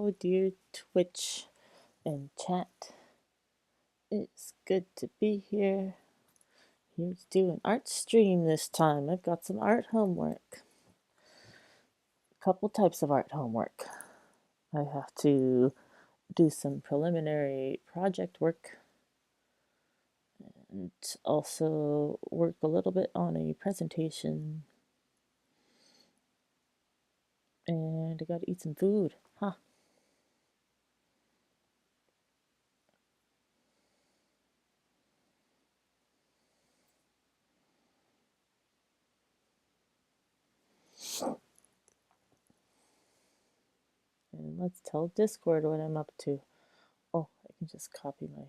Hello, dear Twitch and chat. It's good to be here. Here to do an art stream this time. I've got some art homework. A couple types of art homework. I have to do some preliminary project work and also work a little bit on a presentation. And I gotta eat some food. Huh. And let's tell Discord what I'm up to. Oh, I can just copy my...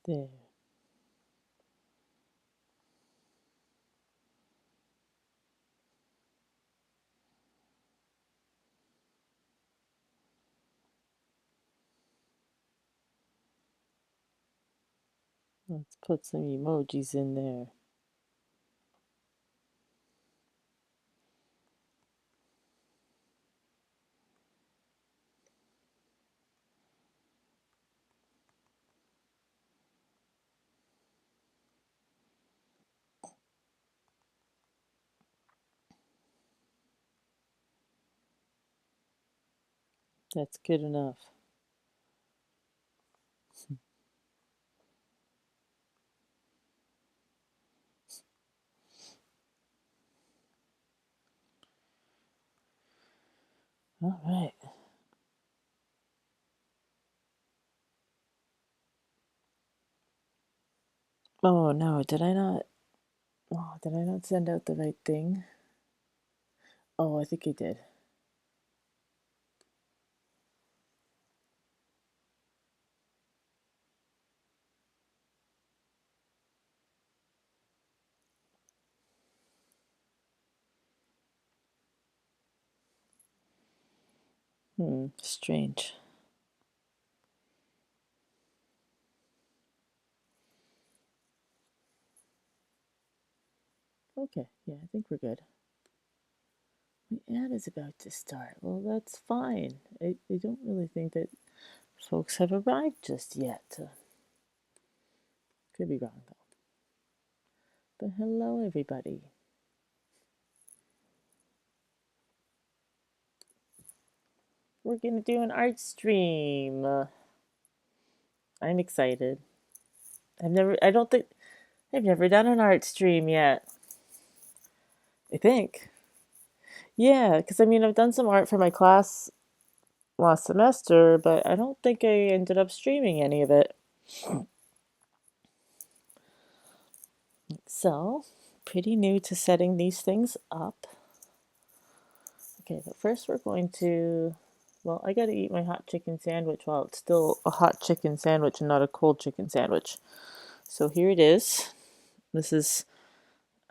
There. Let's put some emojis in there. That's good enough. All right. Oh no, did I not? Oh, did I not send out the right thing? Oh, I think I did. Strange. Okay, yeah, I think we're good. My ad is about to start. Well, that's fine. I don't really think that folks have arrived just yet. Could be wrong, though. But hello, everybody. We're gonna do an art stream. I'm excited. I've never done an art stream yet. I think. Yeah, because I mean, I've done some art for my class last semester, but I don't think I ended up streaming any of it. So, pretty new to setting these things up. Okay, but first we're going to Well, I gotta eat my hot chicken sandwich while it's still a hot chicken sandwich and not a cold chicken sandwich. So here it is. This is,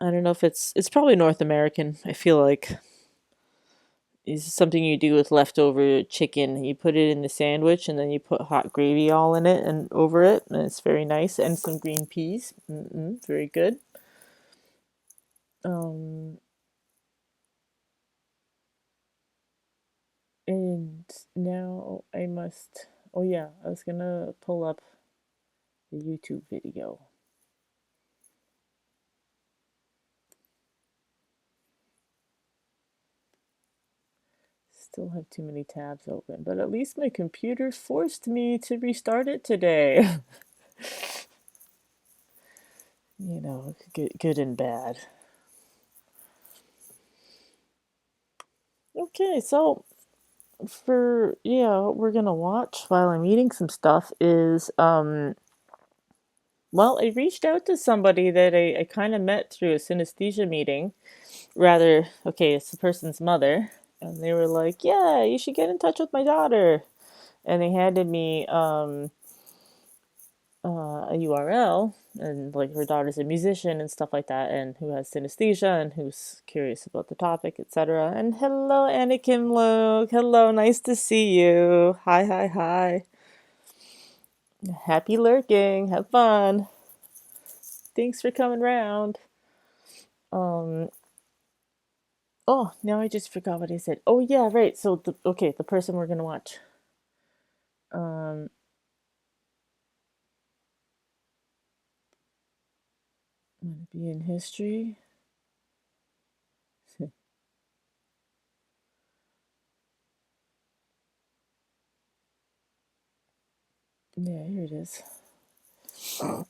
I don't know if it's probably North American. I feel like it's something you do with leftover chicken. You put it in the sandwich and then you put hot gravy all in it and over it, and it's very nice. And some green peas. Very good. Um, and now I must. Oh yeah, I was gonna pull up the YouTube video. Still have too many tabs open, but at least my computer forced me to restart it today. You know, good and bad. Okay, so what we're gonna watch while I'm eating some stuff is well, I reached out to somebody that I kind of met through a synesthesia meeting. Rather, okay, it's the person's mother, and they were like, "Yeah, you should get in touch with my daughter," and they handed me a URL, and like her daughter's a musician and stuff like that, and who has synesthesia and who's curious about the topic, etc. And hello, Anakin Luke. Hello, nice to see you. Hi, hi, hi. Happy lurking. Have fun. Thanks for coming round. Um. Oh, now I just forgot what I said. Oh yeah, right. So the person we're gonna watch. Um. I'm gonna be in history. Yeah, here it is. Warm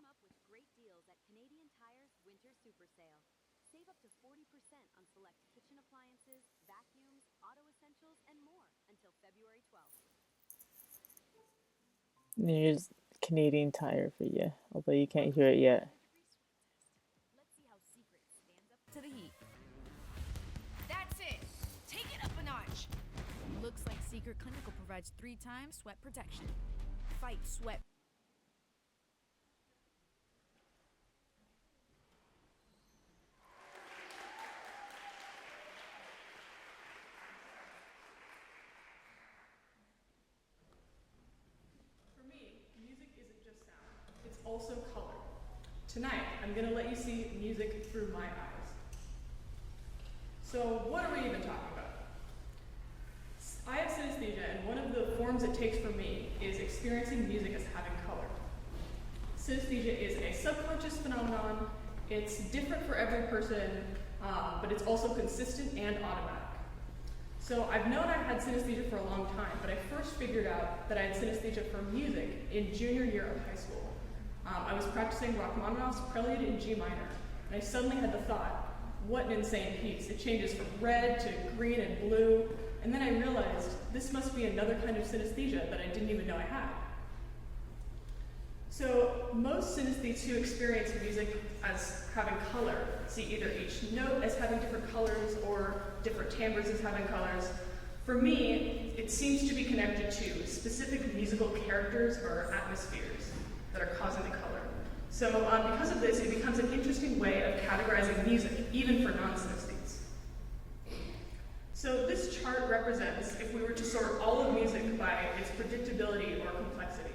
up with great deals at Canadian Tire's Winter Super Sale. Save up to 40% on select kitchen appliances, vacuums, auto essentials, and more until February 12th. Here's Canadian Tire for you, although you can't hear it yet. Let's see how Secret stands up to the heat. That's it! Take it up a notch! Looks like Secret Clinical provides 3 times sweat protection. Fight sweat. For me, music isn't just sound, it's also color. Tonight, I'm going to let you see music through my eyes. So what are we even talking about? I have synesthesia, and one of the forms it takes for me is experiencing music as having color. Synesthesia is a subconscious phenomenon. It's different for every person, but it's also consistent and automatic. So I've known I had synesthesia for a long time, but I first figured out that I had synesthesia for music in junior year of high school. I was practicing Rachmaninoff's Prelude in G minor, and I suddenly had the thought, what an insane piece. It changes from red to green and blue, and then I realized this must be another kind of synesthesia that I didn't even know I had. So most synesthetes who experience music as having color see either each note as having different colors or different timbres as having colors. For me, it seems to be connected to specific musical characters or atmospheres that are causing the color. So because of this, it becomes an interesting way of categorizing music, even for non-synesthetes. So this chart represents if we were to sort all of music by its predictability or complexity.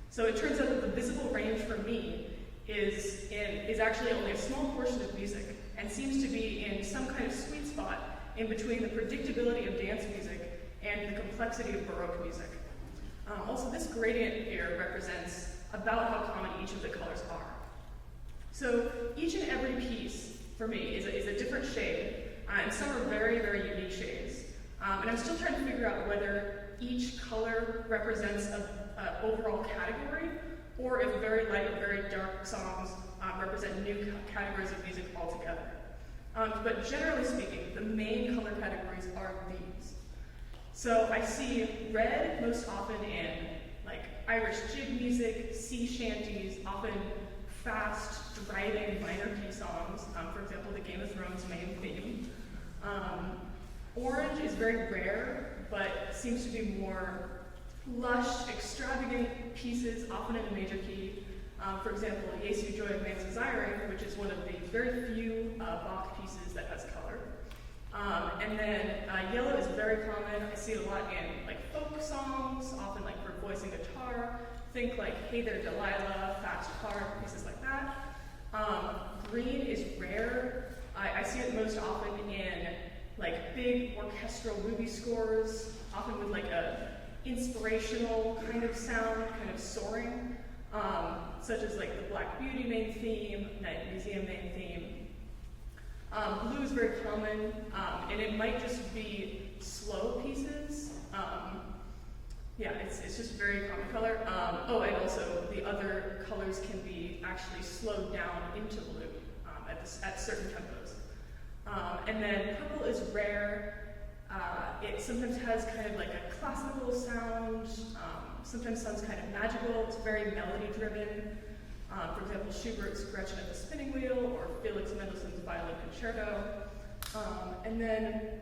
So it turns out that the visible range for me is actually only a small portion of music and seems to be in some kind of sweet spot in between the predictability of dance music and the complexity of Baroque music. Also, this gradient here represents about how common each of the colors are. So each and every piece for me is a different shade, and some are very, very unique shades. And I'm still trying to figure out whether each color represents an overall category, or if very light or very dark songs represent new categories of music altogether. But generally speaking, the main color categories are these. So I see red most often in like Irish jig music, sea shanties, often fast, driving minor key songs, for example, the Game of Thrones main theme. Orange is very rare, but seems to be more lush, extravagant pieces, often in a major key. For example, Jesu Joy of Man's Desiring, which is one of the very few Bach pieces that has color. And then yellow is very common. I see it a lot in like folk songs, often like for voice and guitar. Think like Hey There Delilah, Fast Car, pieces like that. Green is rare. I see it most often in like big orchestral movie scores, often with like a inspirational kind of sound, kind of soaring, such as like the Black Beauty main theme, Night Museum main theme. Blue is very common, and it might just be slow pieces. Yeah, it's just a very common color. Oh, and also the other colors can be actually slowed down into blue at certain tempos. And then purple is rare. It sometimes has kind of like a classical sound. Sometimes sounds kind of magical. It's very melody driven. For example, Schubert's Gretchen at the Spinning Wheel, or Felix Mendelssohn's Violin Concerto. And then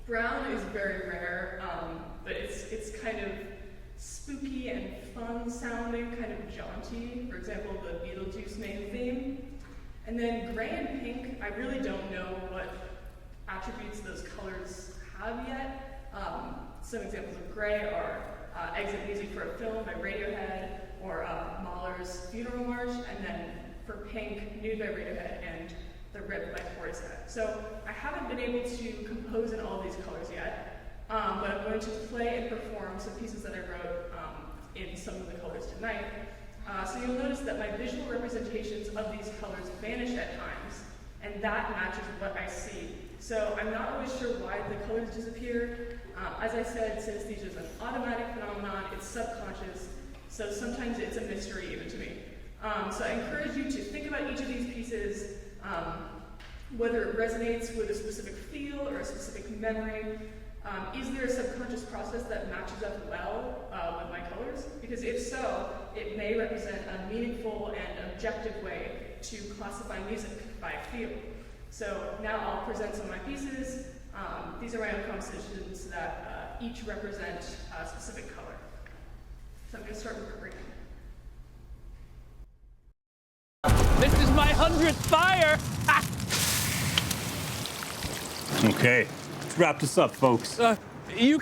brown is very rare, but it's kind of spooky and fun sounding, kind of jaunty. For example, the Beetlejuice main theme. And then gray and pink, I really don't know what attributes those colors have yet. Some examples of gray are Exit Music for a Film by Radiohead, or Mahler's Funeral March, and then for pink, Nude by Radiohead and The Rip by Portishead. So I haven't been able to compose in all these colors yet, but I'm going to play and perform some pieces that I wrote in some of the colors tonight. So you'll notice that my visual representations of these colors vanish at times, and that matches what I see. So I'm not always sure why the colors disappear. As I said, synesthesia is an automatic phenomenon, it's subconscious, so sometimes it's a mystery even to me. So I encourage you to think about each of these pieces, whether it resonates with a specific feel or a specific memory. Is there a subconscious process that matches up well with my colors? Because if so, it may represent a meaningful and objective way to classify music by feel. So now I'll present some of my pieces. These are my own compositions that each represent a specific color. So I'm going to start with green. This is my 100th fire! Okay, let's wrap this up, folks. You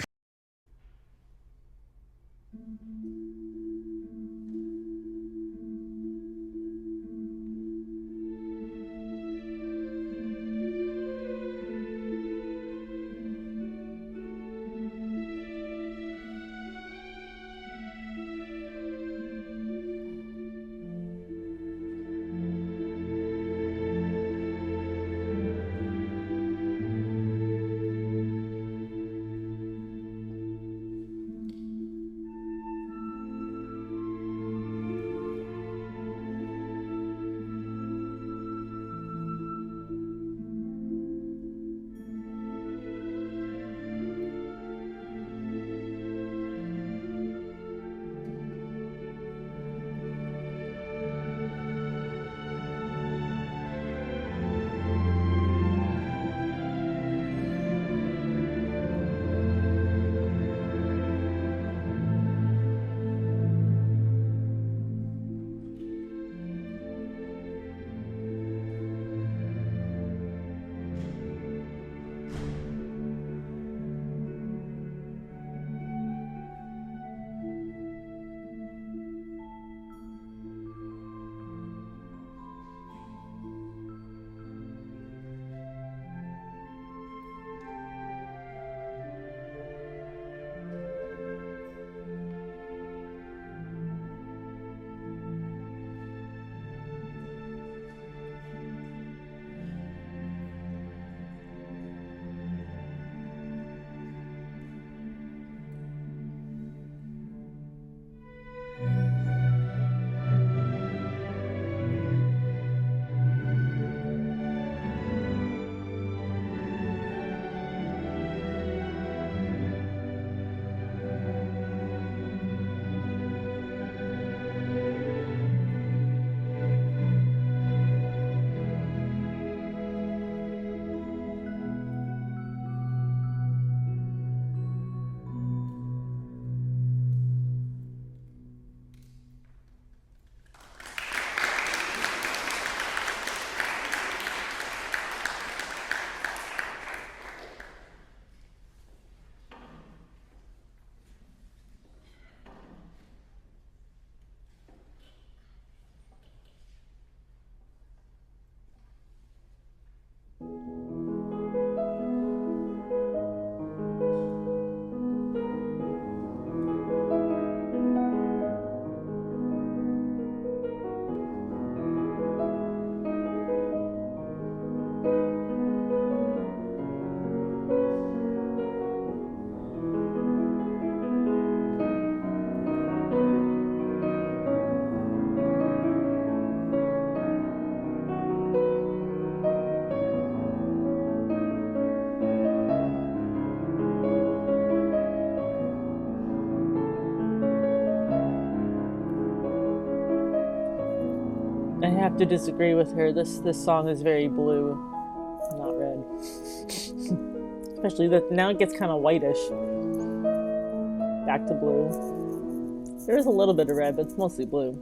I have to disagree with her. This song is very blue, not red. Especially that now it gets kind of whitish. Back to blue. There is a little bit of red, but it's mostly blue.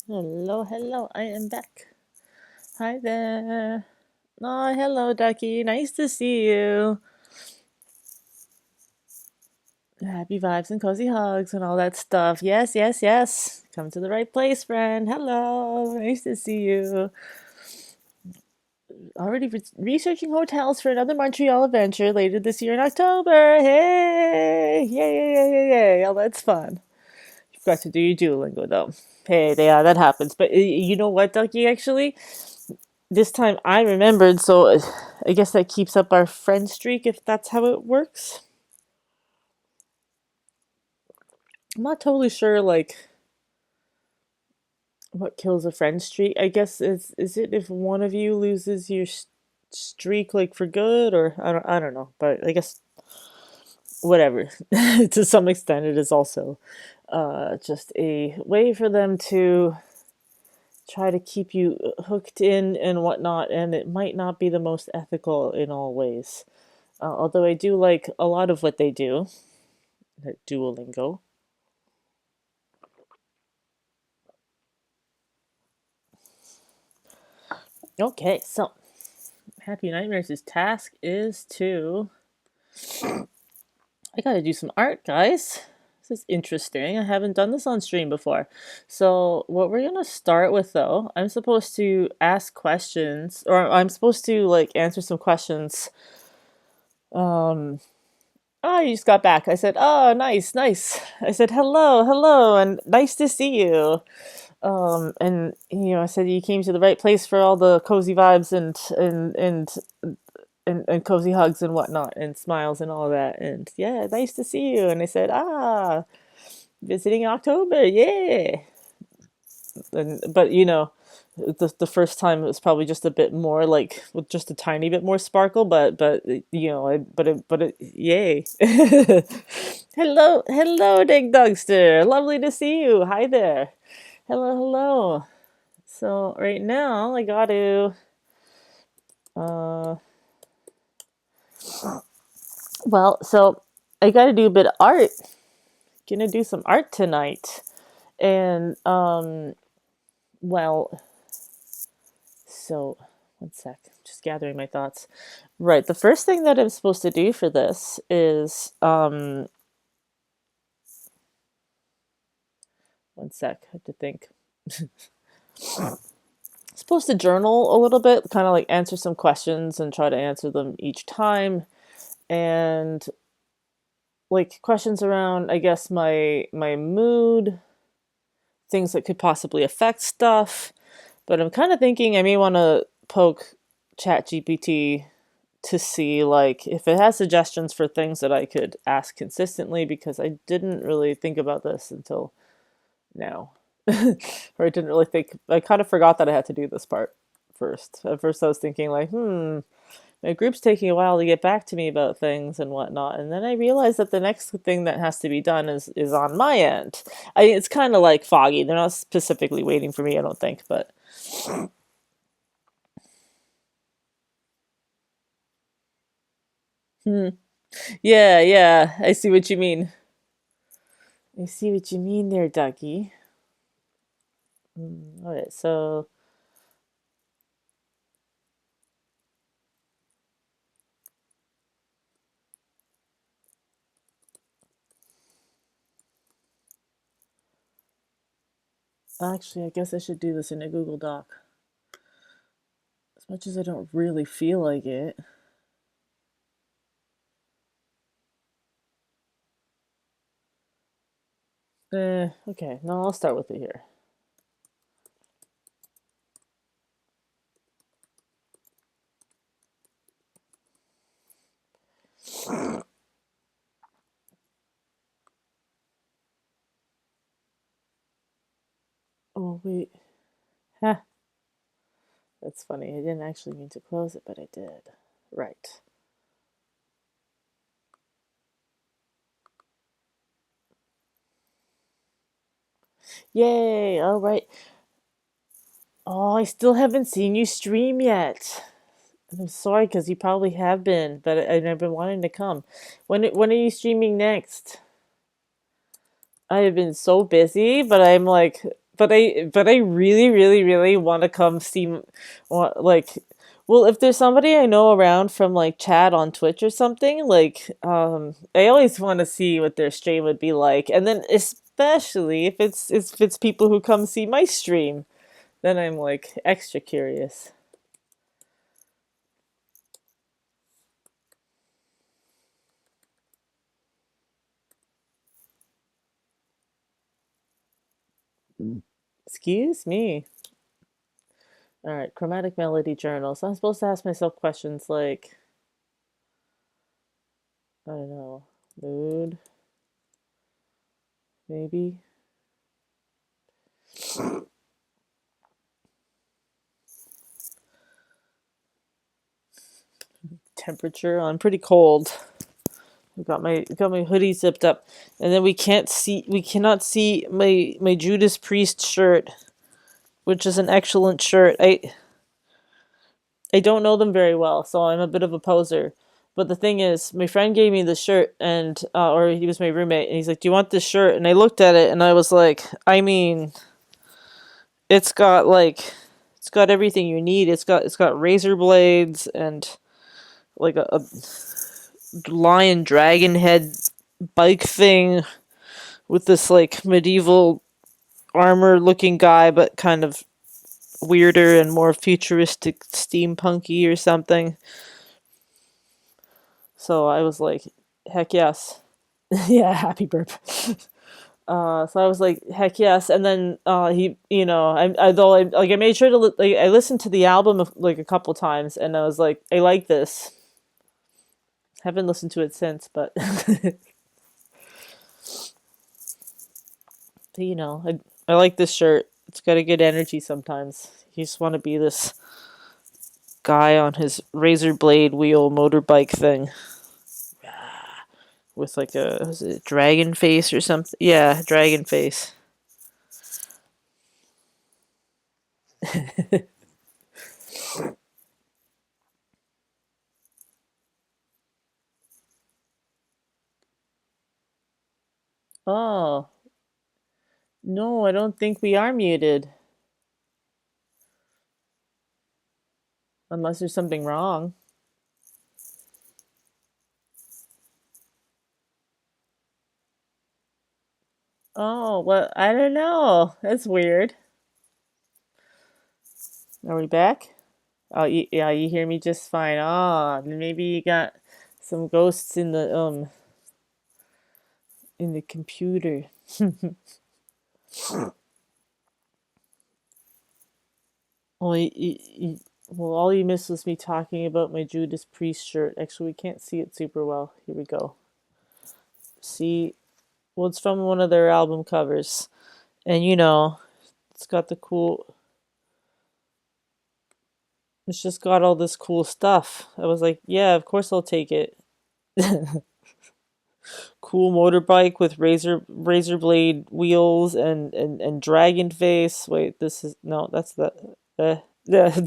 Hello, hello, I am back. Hi there. Oh, hello, Ducky. Nice to see you. Happy vibes and cozy hugs and all that stuff. Yes, yes, yes. Come to the right place, friend. Hello. Nice to see you. Already researching hotels for another Montreal adventure later this year in October. Hey! Yay, yay, yay, yay, yay. Oh, that's fun. You forgot to do your Duolingo, though. Hey, yeah, that happens. But you know what, Ducky, actually? This time I remembered, so I guess that keeps up our friend streak if that's how it works. I'm not totally sure, like, what kills a friend streak. I guess is it if one of you loses your streak, like, for good, or I don't know, but I guess whatever. To some extent, it is also just a way for them to try to keep you hooked in and whatnot, and it might not be the most ethical in all ways. Although I do like a lot of what they do at Duolingo. Okay, so Happy Nightmares' task is to. I gotta do some art, guys. This is interesting. I haven't done this on stream before. So, what we're gonna start with, though, I'm supposed to ask questions, or I'm supposed to, like, answer some questions. Oh, you just got back. I said, oh, nice, nice. I said, hello, hello, and nice to see you. And I said you came to the right place for all the cozy vibes and cozy hugs and whatnot and smiles and all that. And yeah, nice to see you. And I said, visiting October, yeah. But the first time it was probably just a bit more like with just a tiny bit more sparkle. Yay. Hello, Dig Dugster. Lovely to see you. Hi there. Hello. So right now I got to so I got to do a bit of art. Gonna do some art tonight. And so one sec. Just gathering my thoughts. Right, the first thing that I'm supposed to do for this is one sec. I have to think. Supposed to journal a little bit, kind of like answer some questions and try to answer them each time, and like questions around, I guess, my mood, things that could possibly affect stuff. But I'm kind of thinking I may want to poke ChatGPT to see, like, if it has suggestions for things that I could ask consistently, because I didn't really think about this until now. Or I didn't really think, I kind of forgot that I had to do this part first. At first I was thinking like, my group's taking a while to get back to me about things and whatnot, and then I realized that the next thing that has to be done is on my end. It's kind of like foggy. They're not specifically waiting for me, I don't think, but yeah, I see what you mean. I see what you mean there, Ducky. Alright, so actually, I guess I should do this in a Google Doc. As much as I don't really feel like it. Okay, no, I'll start with it here. Oh, wait. Ha! That's funny. I didn't actually mean to close it, but I did. Right. Yay! All right. Oh, I still haven't seen you stream yet. And I'm sorry, because you probably have been, but I've been wanting to come. When are you streaming next? I have been so busy, but I'm like but I really, really, really want to come see, like, well, if there's somebody I know around from like chat on Twitch or something, like, I always want to see what their stream would be like, and then especially if it's people who come see my stream, then I'm like extra curious. Excuse me. All right, chromatic melody journal. So I'm supposed to ask myself questions like, I don't know, mood, maybe. Temperature. I'm pretty cold. I've got my hoodie zipped up, and then we cannot see my Judas Priest shirt, which is an excellent shirt. I don't know them very well, so I'm a bit of a poser. But the thing is, my friend gave me the shirt, and or he was my roommate, and he's like, "Do you want this shirt?" And I looked at it, and I was like, I mean, it's got like, it's got everything you need. It's got razor blades and like a lion dragon head bike thing with this like medieval armor looking guy, but kind of weirder and more futuristic steampunky or something. So I was like, heck yes. Yeah, happy burp. So I was like, heck yes. And then he, I made sure to like I listened to the album like a couple times, and I was like, I like this. Haven't listened to it since, but I like this shirt. It's got a good energy sometimes. You just want to be this guy on his razor blade wheel motorbike thing with like was it dragon face or something? Yeah, dragon face. Oh, no, I don't think we are muted. Unless there's something wrong. Oh, well, I don't know. That's weird. Are we back? Oh, yeah, you hear me just fine. Ah, maybe you got some ghosts in the computer. Well, well, all you missed was me talking about my Judas Priest shirt. Actually, we can't see it super well. Here we go. See, well, it's from one of their album covers, and it's got the cool. It's just got all this cool stuff. I was like, yeah, of course I'll take it. Cool motorbike with razor blade wheels and dragon face. Wait, this is no, that's the yeah.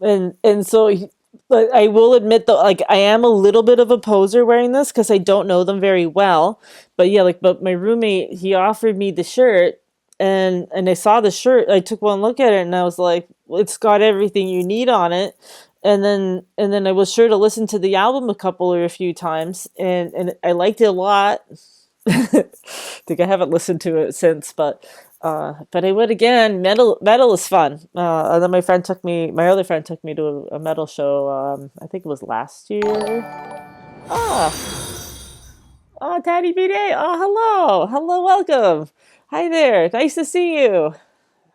And so but I will admit though, like I am a little bit of a poser wearing this because I don't know them very well. But yeah, but my roommate, he offered me the shirt, and I saw the shirt. I took one look at it, and I was like, well, it's got everything you need on it. And then I was sure to listen to the album a couple or a few times, and I liked it a lot. Think I haven't listened to it since, but I would again. Metal is fun. And then my other friend took me to a metal show. I think it was last year. Ah, oh, Daddy B Day. Oh, hello, welcome. Hi there, nice to see you.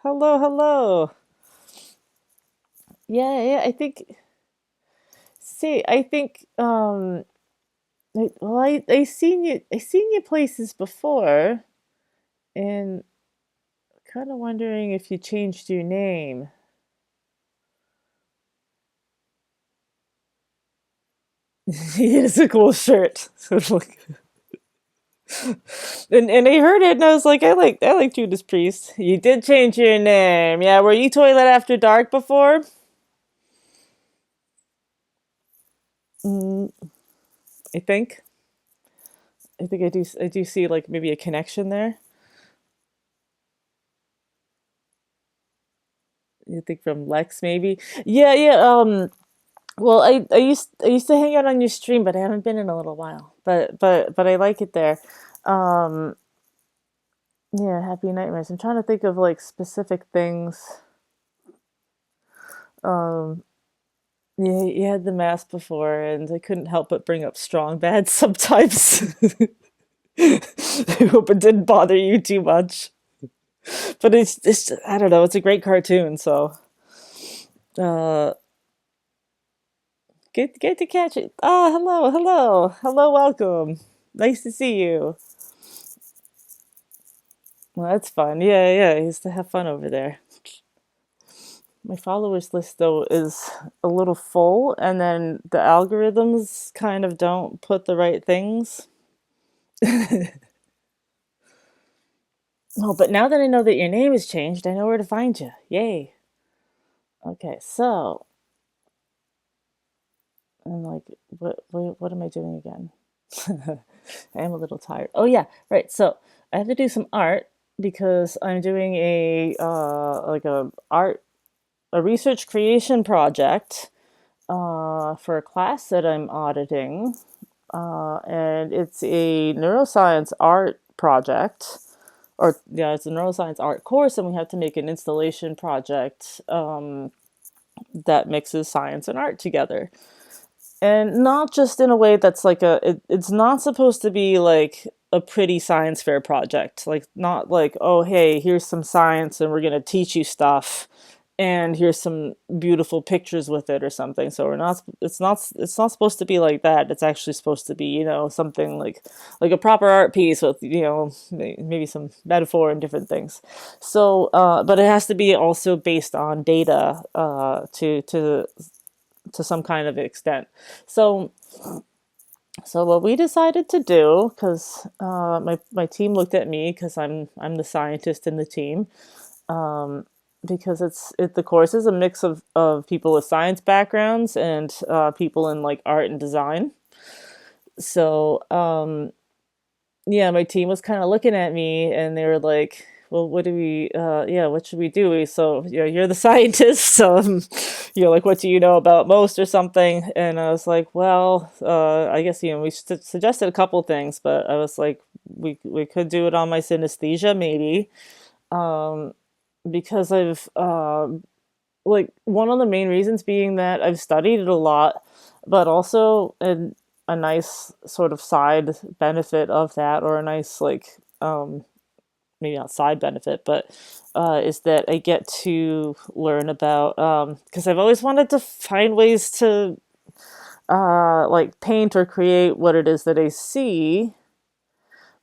Hello, hello. Yeah, yeah. I think. See, I think. Well, I seen you places before, and kind of wondering if you changed your name. It is a cool shirt. And I heard it, and I was like, I like Judas Priest. You did change your name, yeah. Were you Toilet After Dark before? Mm, I think. I think I do see like maybe a connection there. You think from Lex maybe? Yeah, yeah. Well, I used to hang out on your stream, but I haven't been in a little while. But I like it there. Um, yeah, Happy Nightmares. I'm trying to think of like specific things. Um, yeah, you had the mask before, and I couldn't help but bring up strong bad sometimes. I hope it didn't bother you too much. But it's I don't know. It's a great cartoon, so uh, get to catch it. Ah, hello, hello, hello, welcome. Nice to see you. Well, that's fun. Yeah, yeah. I used to have fun over there. My followers list though is a little full, and then the algorithms kind of don't put the right things. Oh, but now that I know that your name has changed, I know where to find you. Yay. Okay, so I'm like, what am I doing again? I am a little tired. Oh yeah, right. So I have to do some art because I'm doing a like a research creation project for a class that I'm auditing, and it's a neuroscience art project. Or yeah, it's a neuroscience art course, and we have to make an installation project that mixes science and art together, and not just in a way that's like it's not supposed to be like a pretty science fair project, like not like, oh hey, here's some science and we're going to teach you stuff and here's some beautiful pictures with it or something. So we're not it's not supposed to be like that. It's actually supposed to be, something like a proper art piece with, maybe some metaphor and different things. So but it has to be also based on data to some kind of extent. So what we decided to do, because my team looked at me because I'm the scientist in the team, because the course is a mix of people with science backgrounds and people in like art and design. So yeah, my team was kind of looking at me and they were like, well, what do we, yeah, what should we do? So, you're the scientist. So, you're like, what do you know about most or something? And I was like, well, I guess, we suggested a couple things, but I was like, we could do it on my synesthesia, maybe. Because I've, like, one of the main reasons being that I've studied it a lot, but also a nice sort of side benefit of that, or a nice, like, maybe not side benefit, but is that I get to learn about, because I've always wanted to find ways to like paint or create what it is that I see.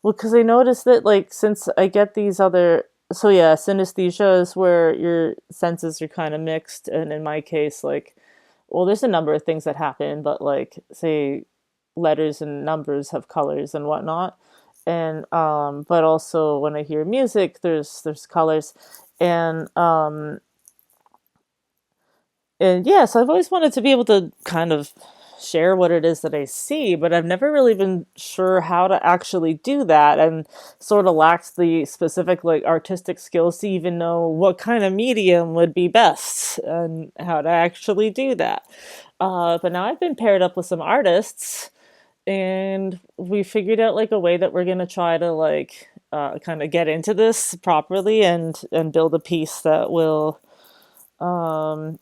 Well, because I noticed that like since I get these other, so yeah, synesthesia is where your senses are kind of mixed, and in my case, like, well, there's a number of things that happen, but like say letters and numbers have colors and whatnot, and but also when I hear music, there's colors, and and yeah, so I've always wanted to be able to kind of share what it is that I see, but I've never really been sure how to actually do that, and sort of lacked the specific like artistic skills to even know what kind of medium would be best and how to actually do that. But now I've been paired up with some artists, and we figured out like a way that we're gonna try to like kind of get into this properly and build a piece that will um,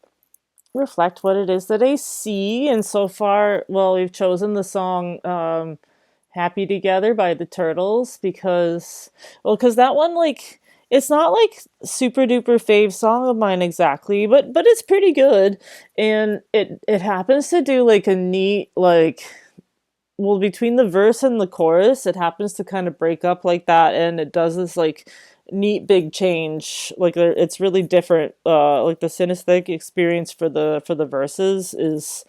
reflect what it is that I see. And so far, well, we've chosen the song "Happy Together" by the Turtles because, well, because that one like it's not like super duper fave song of mine exactly, but it's pretty good, and it happens to do like a neat like, well, between the verse and the chorus, it happens to kind of break up like that, and it does this like neat big change. Like it's really different. Like the synesthetic experience for the verses is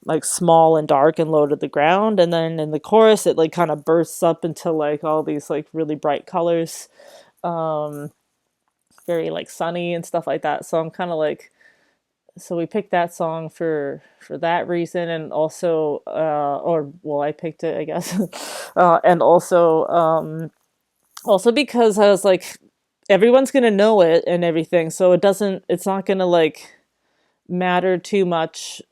like small and dark and low to the ground, and then in the chorus, it like kind of bursts up into like all these like really bright colors, very like sunny and stuff like that. So I'm kind of like so we picked that song for that reason, and also or well, I picked it, I guess. And also also because I was like, everyone's gonna know it and everything, so it's not gonna like matter too much.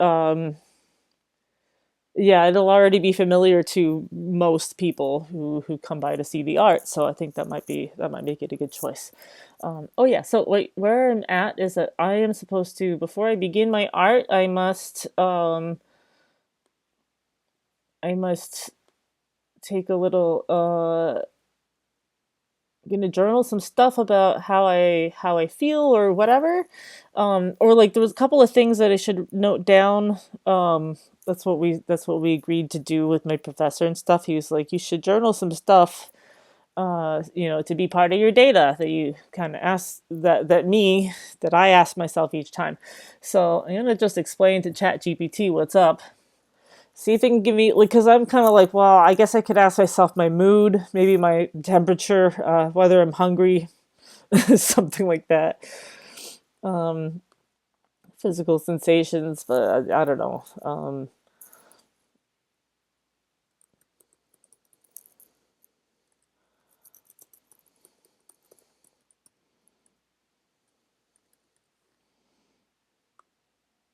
Yeah, it'll already be familiar to most people who come by to see the art, so I think that might make it a good choice. Oh yeah, so wait, where I'm at is that I am supposed to, before I begin my art, I must take a little gonna journal some stuff about how I feel or whatever. Or like there was a couple of things that I should note down. That's what we agreed to do with my professor and stuff. He was like, you should journal some stuff, to be part of your data that you kind of ask that I ask myself each time. So I'm gonna just explain to Chat GPT what's up. See if it can give me, like, because I'm kind of like, well, I guess I could ask myself my mood, maybe my temperature, whether I'm hungry, something like that. Physical sensations, but I don't know.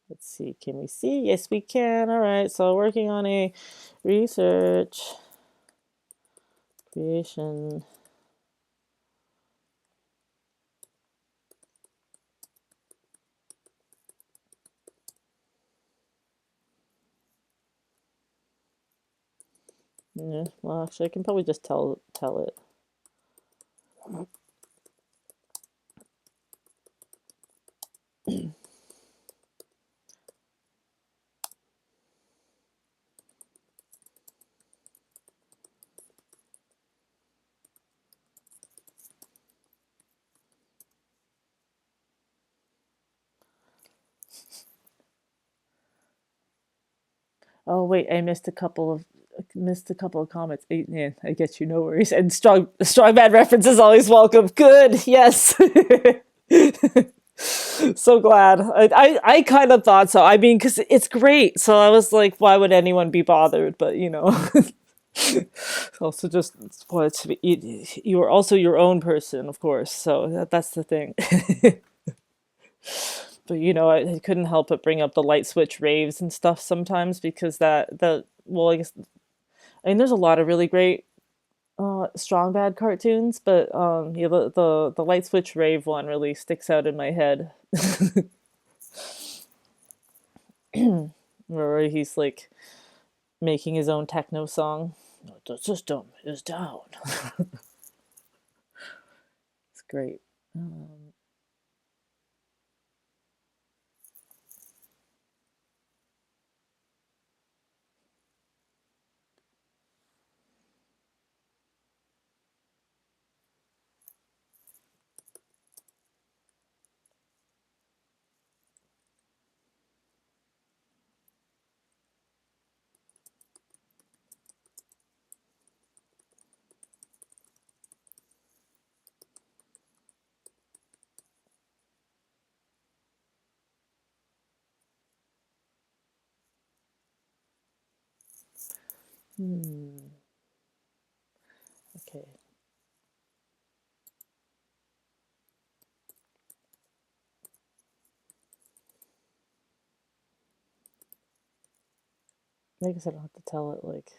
Let's see, can we see? Yes, we can. All right, so working on a research creation. Yeah, well, actually, I can probably just tell it. Oh wait, I missed a couple of comments. Yeah, I get you, no worries. And strong bad reference is always welcome. Good, yes. So glad. I kind of thought so. I mean, because it's great. So I was like, why would anyone be bothered? But also just wanted to be. You are also your own person, of course. So that's the thing. But I couldn't help but bring up the light switch raves and stuff sometimes because well, I guess, I mean, there's a lot of really great strong bad cartoons, but yeah, the light switch rave one really sticks out in my head. Where he's like making his own techno song. The system is down. It's great. Okay. I guess I don't have to tell it like.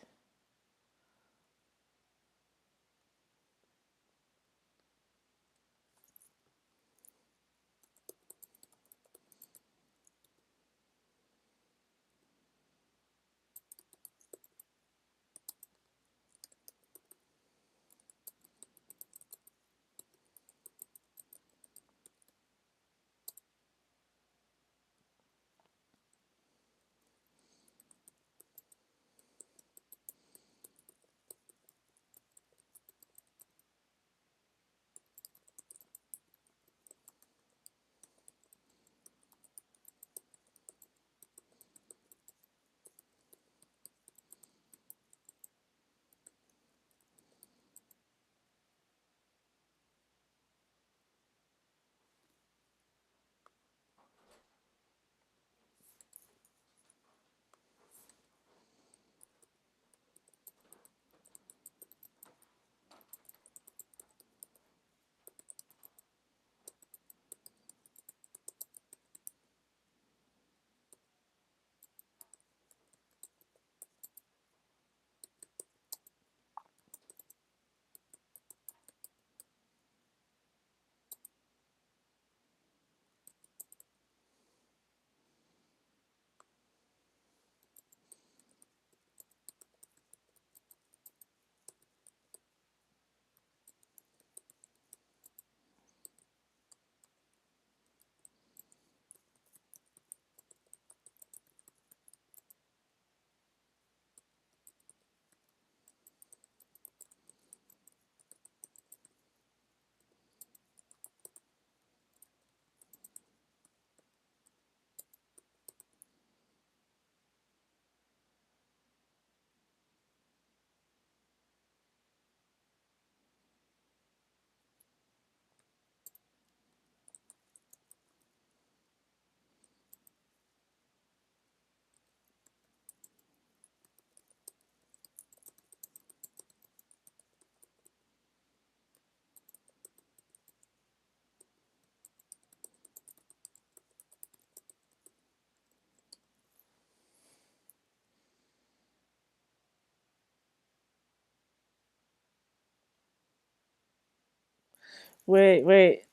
Wait.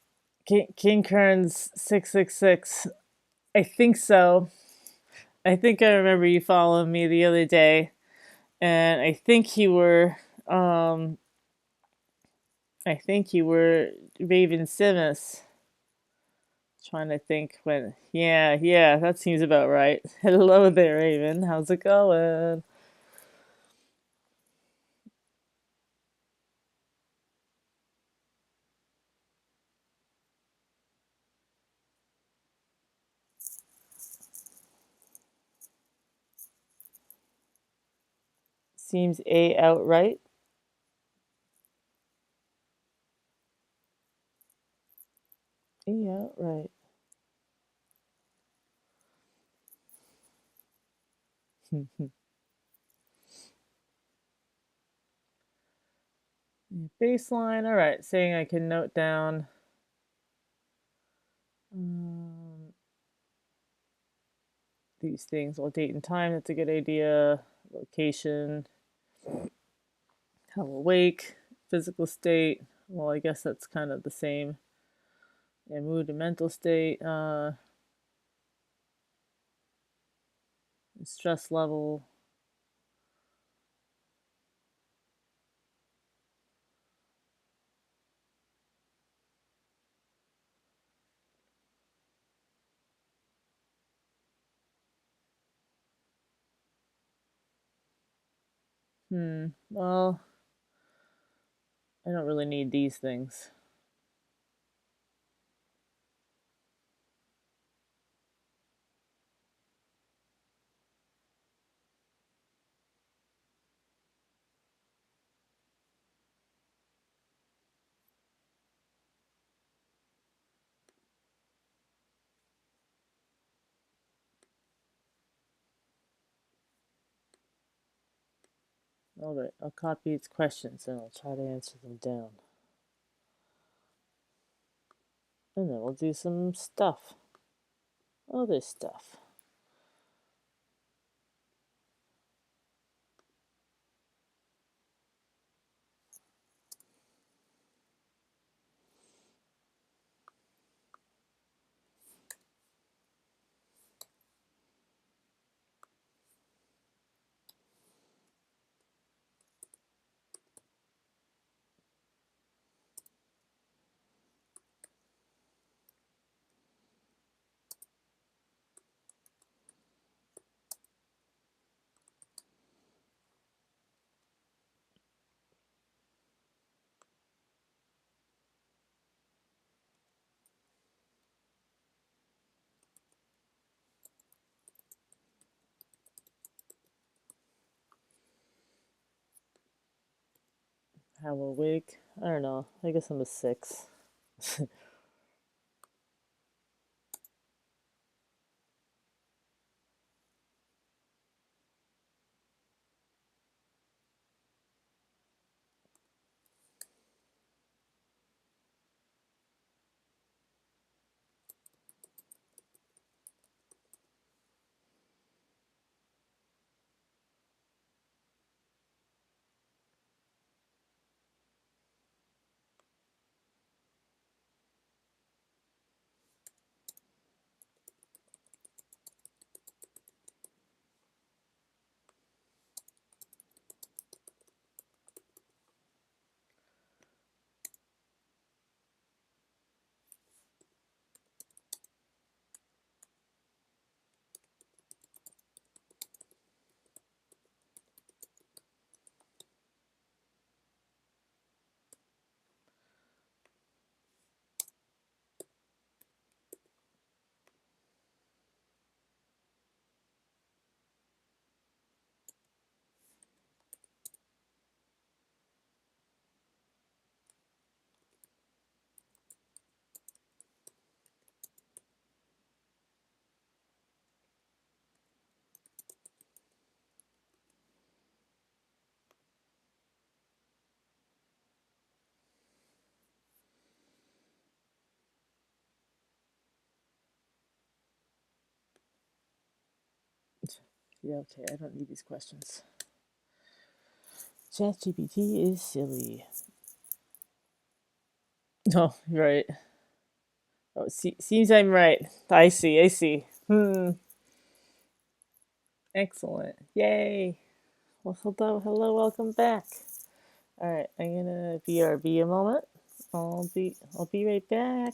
King Kern's 666. I think so. I think I remember you following me the other day, and um I think you were Raven Simus. Trying to think when. Yeah, that seems about right. Hello there, Raven. How's it going? Seems A outright. A outright. Baseline. All right. Saying I can note down these things. Well, date and time. That's a good idea. Location. How awake. Physical state. Well, I guess that's kind of the same. Yeah, mood and mental state. Stress level. Well, I don't really need these things. All right, I'll copy its questions and I'll try to answer them down. And then we'll do some stuff. Other stuff. How awake? I don't know. I guess I'm a 6. Yeah, okay, I don't need these questions. ChatGPT is silly. Oh, right. Oh, seems I'm right. I see. I see. Excellent. Yay. Well, hello, welcome back. All right, I'm gonna BRB a moment. I'll be right back.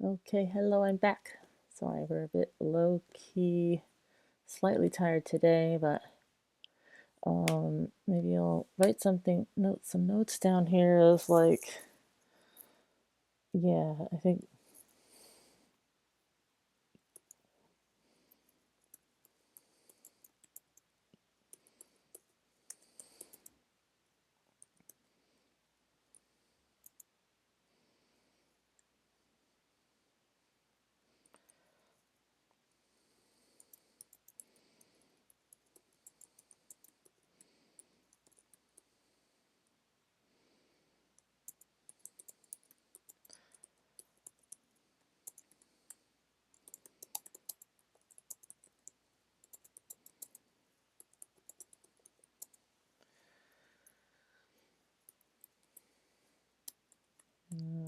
Okay, hello, I'm back. Sorry, we're a bit low key, slightly tired today, but maybe I'll write some notes down here as like, yeah, I think.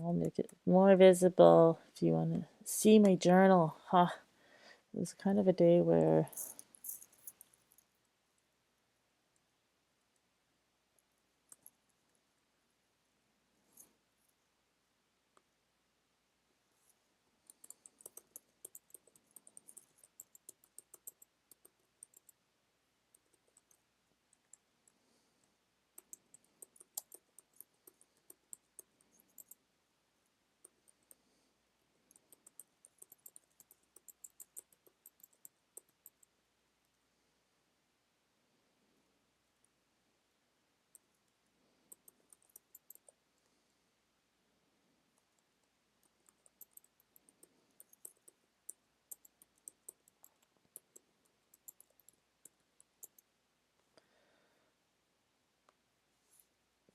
I'll make it more visible if you want to see my journal. Huh. It was kind of a day where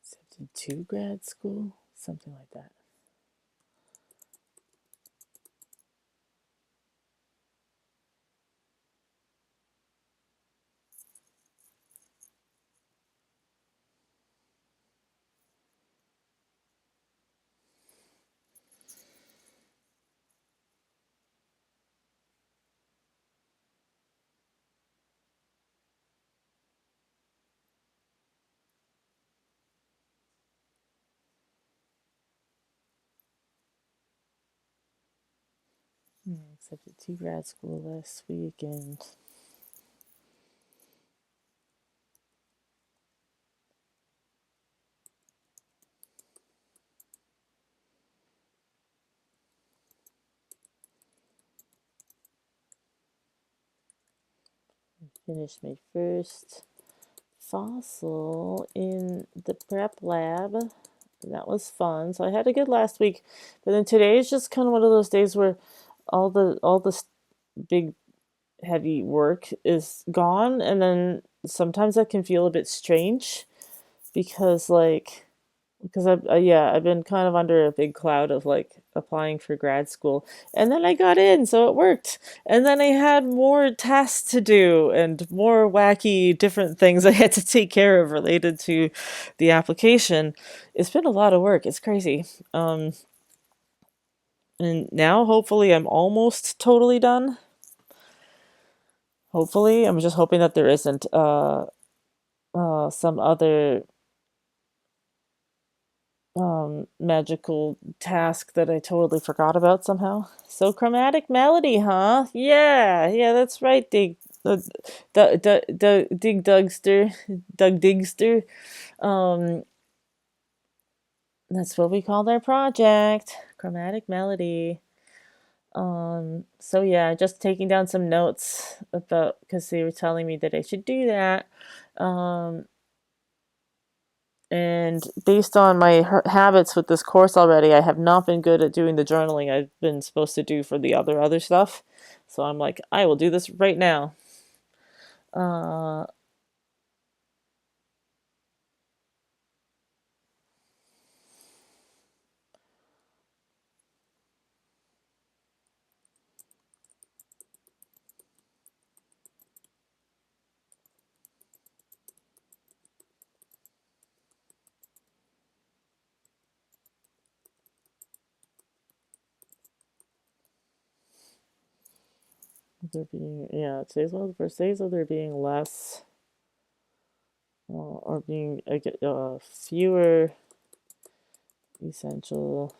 accepted to grad school, something like that. Accepted to grad school last week and finished my first fossil in the prep lab. That was fun. So I had a good last week, but then today is just kind of one of those days where all the big heavy work is gone, and then sometimes that can feel a bit strange because I've been kind of under a big cloud of like applying for grad school, and then I got in, so it worked. And then I had more tasks to do and more wacky different things I had to take care of related to the application. It's been a lot of work. It's crazy. And now hopefully I'm almost totally done. Hopefully, I'm just hoping that there isn't some other magical task that I totally forgot about somehow. So chromatic melody, huh? Yeah, yeah, that's right, Dig Dugster, Doug Digster. Um, that's what we called our project, chromatic melody. So yeah, just taking down some notes about because they were telling me that I should do that. Um, And based on my habits with this course already, I have not been good at doing the journaling I've been supposed to do for the other stuff. So I'm like, I will do this right now. Uh, today's one of the first days of there being less or being fewer essential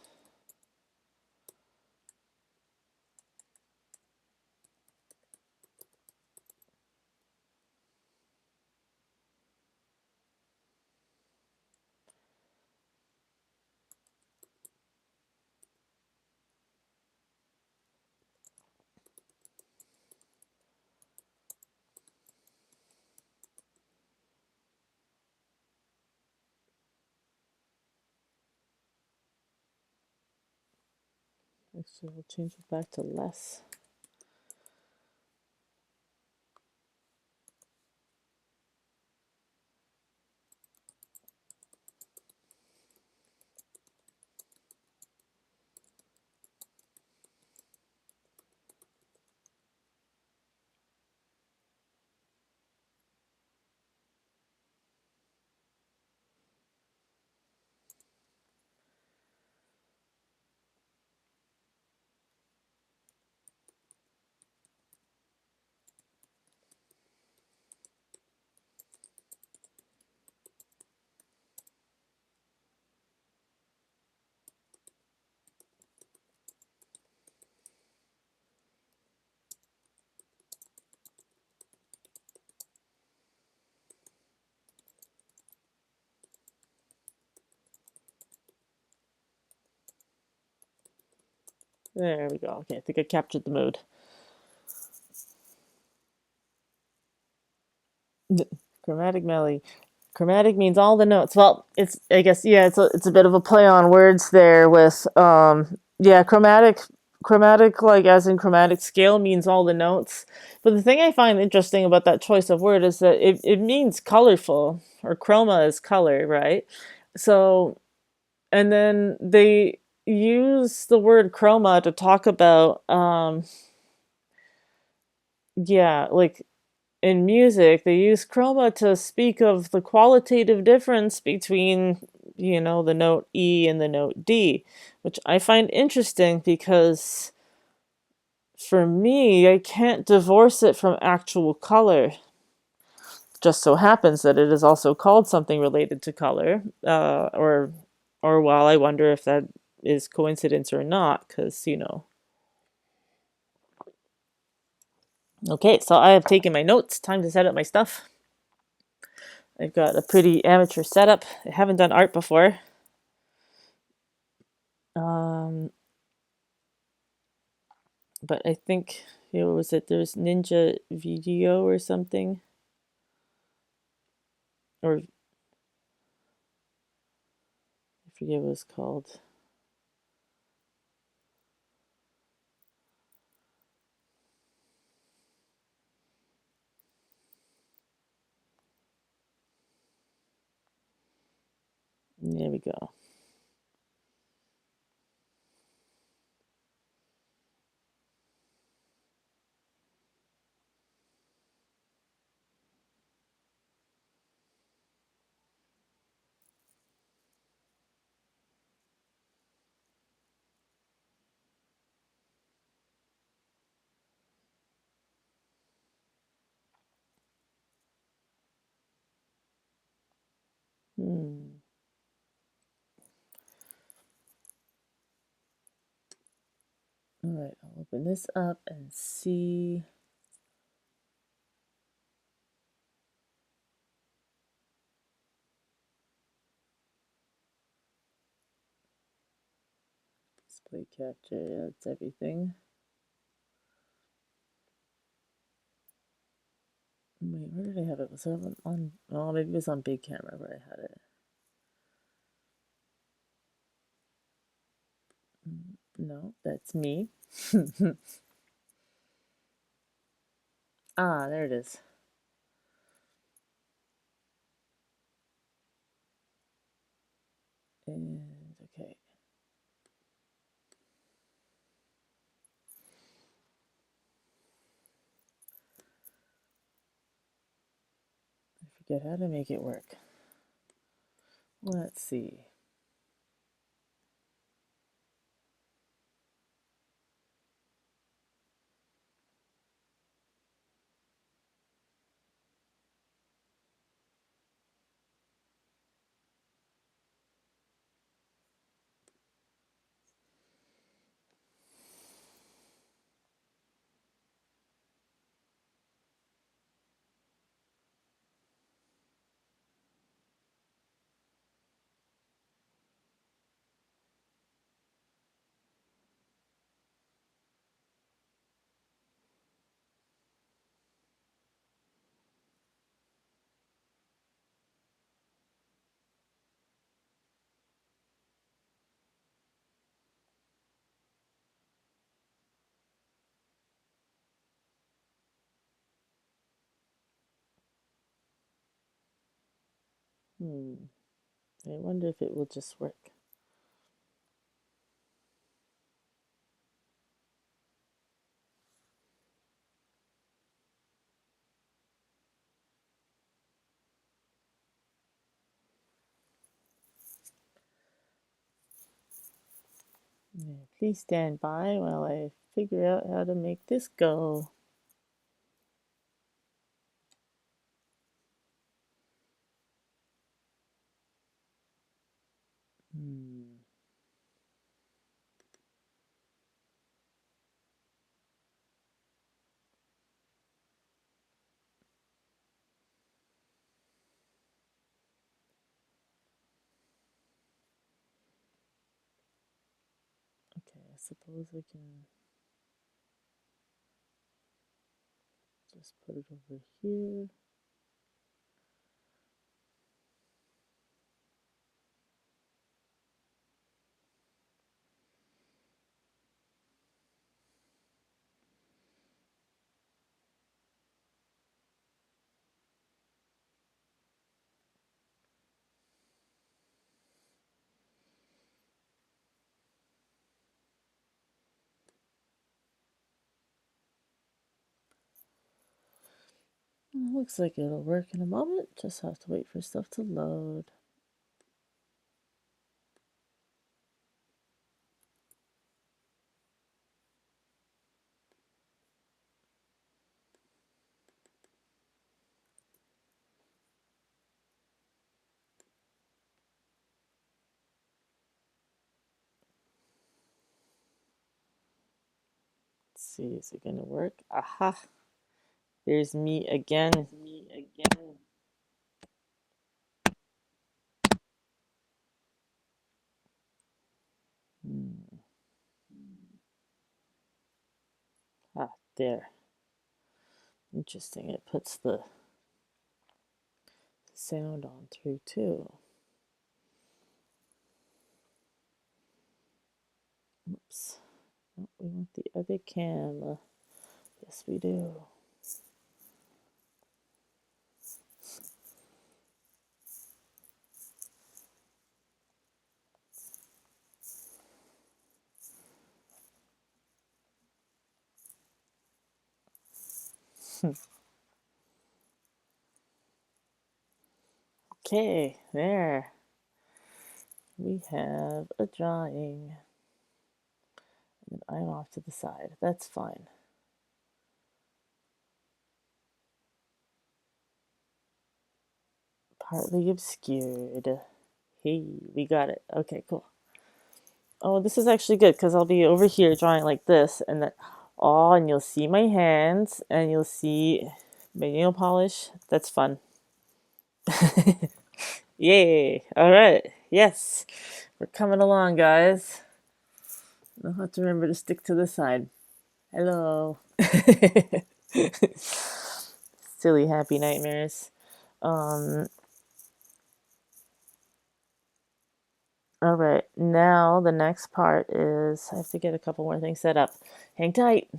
So we'll change it back to less. There we go. Okay, I think I captured the mood. Chromatic melody. Chromatic means all the notes. Well, it's I guess yeah, it's a bit of a play on words there with yeah, chromatic like as in chromatic scale means all the notes. But the thing I find interesting about that choice of word is that it means colorful or chroma is color, right? So and then they use the word chroma to talk about yeah, like in music, they use chroma to speak of the qualitative difference between, you know, the note E and the note D, which I find interesting because for me, I can't divorce it from actual color. Just so happens that it is also called something related to color, or well, I wonder if that is coincidence or not, because you know. Okay, so I have taken my notes. Time to set up my stuff. I've got a pretty amateur setup. I haven't done art before. Um, but I think what was it? There's Ninja Video or something, or I forget what it's called. There we go. Hmm. All right, I'll open this up and see. Display capture, yeah, that's everything. Wait, where did I have it? Was it on oh, maybe it was on big camera where I had it. No, that's me. Ah, there it is. And okay. I forget how to make it work. Let's see. I wonder if it will just work. Yeah, please stand by while I figure out how to make this go. Okay, I suppose I can just put it over here. Looks like it'll work in a moment. Just have to wait for stuff to load. Let's see, is it gonna work? Aha! There's me again. Ah, there. Interesting. It puts the sound on through too. Oops. Oh, we want the other camera. Yes, we do. Okay, there. We have a drawing. And I'm off to the side. That's fine. Partly obscured. Hey, we got it. Okay, cool. Oh, this is actually good because I'll be over here drawing like this, and then, oh, and you'll see my hands, and you'll see my nail polish. That's fun. Yay! All right. Yes, we're coming along, guys. I'll have to remember to stick to the side. Hello. Silly happy nightmares. All right, now the next part is I have to get a couple more things set up. Hang tight.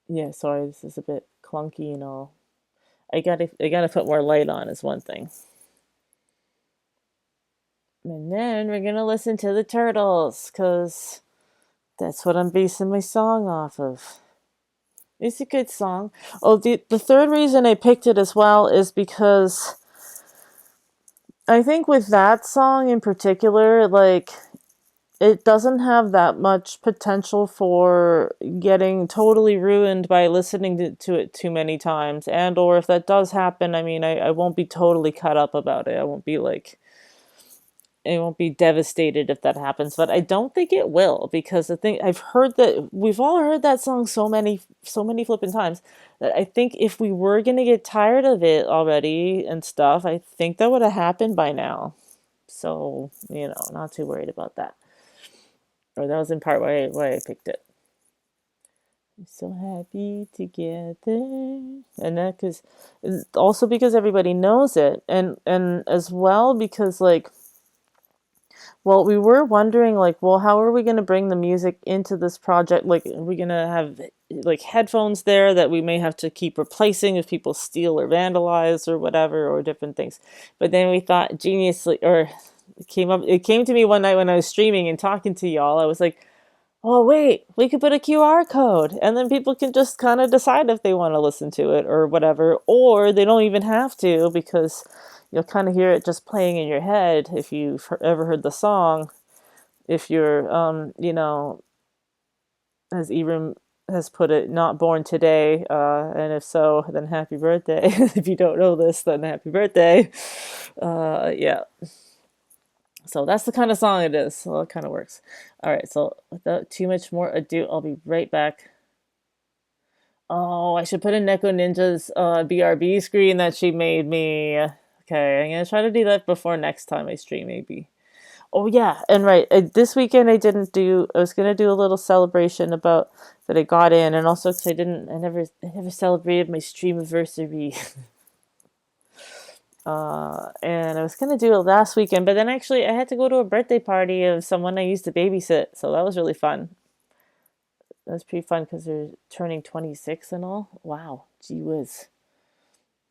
Yeah, sorry, this is a bit clunky and all. I gotta put more light on is one thing. And then we're gonna listen to the Turtles, cause that's what I'm basing my song off of. It's a good song. Oh, the third reason I picked it as well is because I think with that song in particular, like, it doesn't have that much potential for getting totally ruined by listening to it too many times. And or if that does happen, I mean, I won't be totally cut up about it. I won't be like, I won't be devastated if that happens, but I don't think it will, because the thing I've heard, that we've all heard that song so many flipping times, that I think if we were gonna get tired of it already and stuff, I think that would have happened by now. So, you know, not too worried about that. Or that was in part why I picked it. I'm so happy together, and that because also because everybody knows it, and as well because, like, Well, we were wondering, like, well, how are we going to bring the music into this project? Like, are we going to have like headphones there that we may have to keep replacing if people steal or vandalize or whatever, or different things? But then we thought geniusly, or it came to me one night when I was streaming and talking to y'all. I was like, oh, wait, we could put a QR code and then people can just kind of decide if they want to listen to it or whatever, or they don't even have to because you'll kind of hear it just playing in your head if you've ever heard the song. If you're, as Ibram has put it, not born today, and if so, then happy birthday. If you don't know this, then happy birthday. Yeah. So that's the kind of song it is. So it kind of works. All right. So without too much more ado, I'll be right back. Oh, I should put in Neko Ninja's BRB screen that she made me. Okay, I'm gonna try to do that before next time I stream, maybe. Oh yeah, and right, this weekend I didn't do. I was gonna do a little celebration about that I got in, and also because I never celebrated my stream anniversary. And I was gonna do it last weekend, but then actually I had to go to a birthday party of someone I used to babysit, so that was really fun. That was pretty fun because they're turning 26 and all. Wow, gee whiz.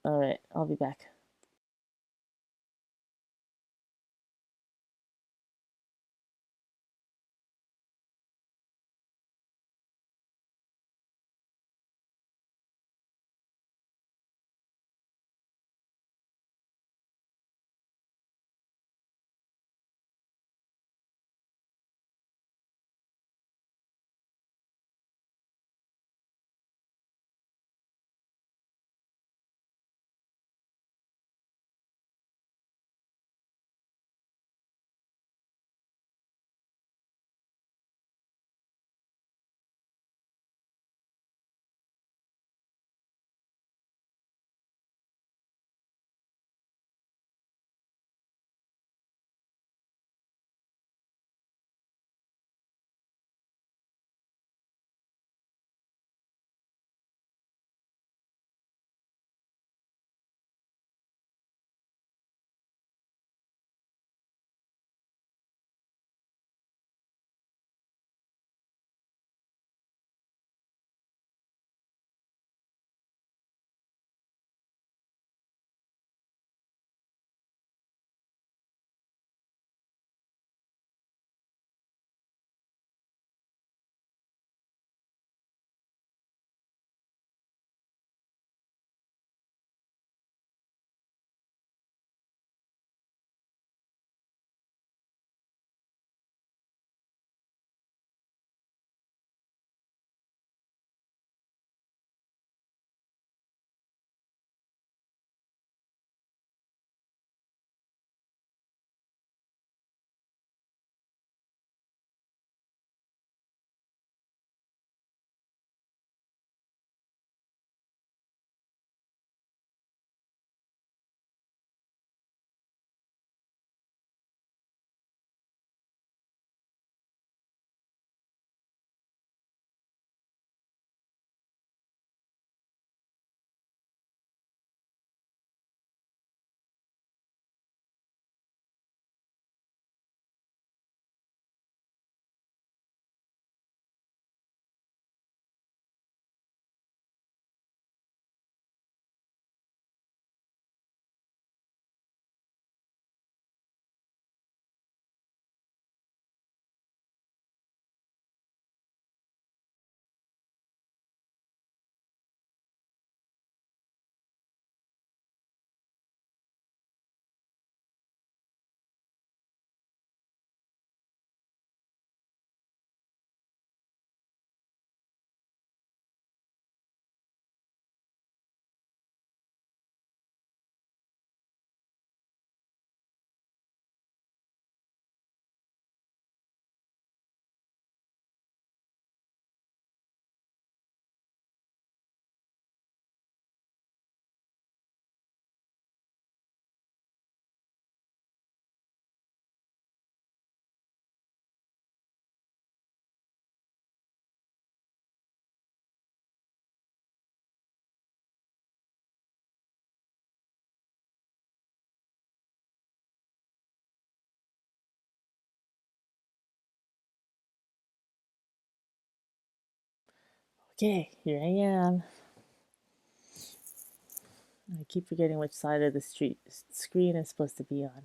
All right, I'll be back. Okay, here I am. I keep forgetting which side of the screen is supposed to be on.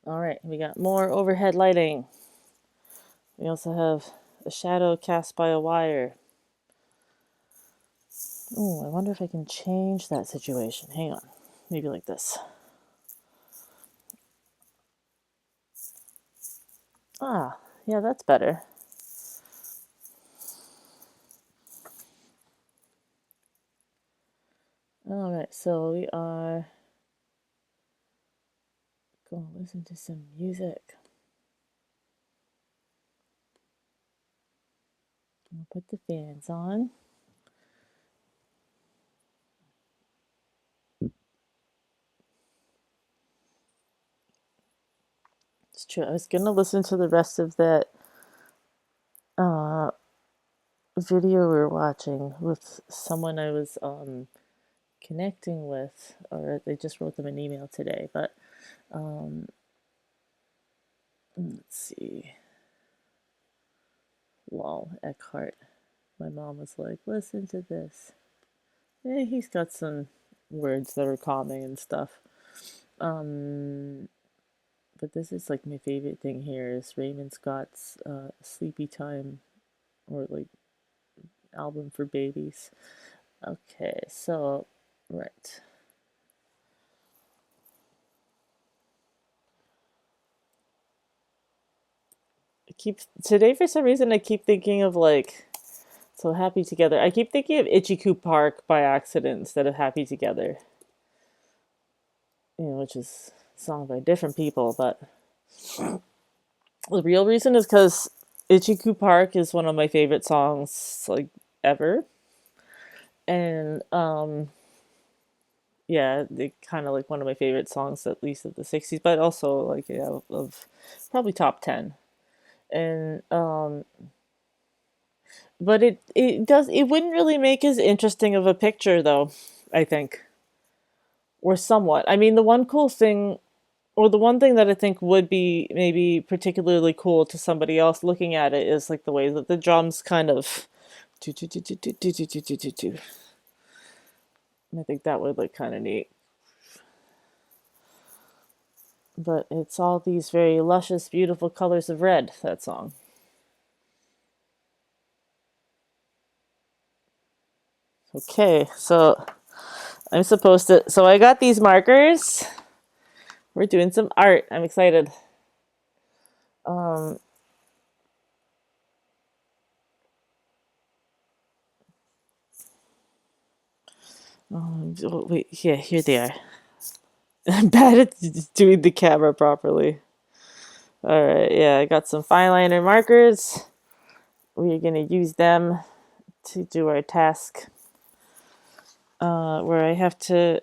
All right, we got more overhead lighting. We also have a shadow cast by a wire. Oh, I wonder if I can change that situation. Hang on. Maybe like this. Ah, yeah, that's better. All right, so we are going to listen to some music. I'll put the fans on. It's true. I was going to listen to the rest of that video we were watching with someone I was connecting with, or they just wrote them an email today, but let's see. Lol, Eckhart. My mom was like, listen to this. He's got some words that are calming and stuff. But this is like my favorite thing here is Raymond Scott's Sleepy Time, or like album for babies. Okay, so right. Today for some reason I keep thinking of like So Happy Together. I keep thinking of Ichiku Park by accident instead of Happy Together. Which is a song by different people, but the real reason is because Ichiku Park is one of my favorite songs, like, ever. And, yeah, they kind of like one of my favorite songs, at least of the 60s, but also, like, yeah, of probably top 10. And, but it wouldn't really make as interesting of a picture, though, I think. Or somewhat. I mean, the one cool thing, or the one thing that I think would be maybe particularly cool to somebody else looking at it is like the way that the drums kind of do. I think that would look kind of neat. But it's all these very luscious, beautiful colors of red, that song. Okay, so I'm supposed to, so I got these markers. We're doing some art. I'm excited. Oh, wait, yeah, here they are. I'm bad at doing the camera properly. Alright, yeah, I got some fine liner markers. We're gonna use them to do our task. Where I have to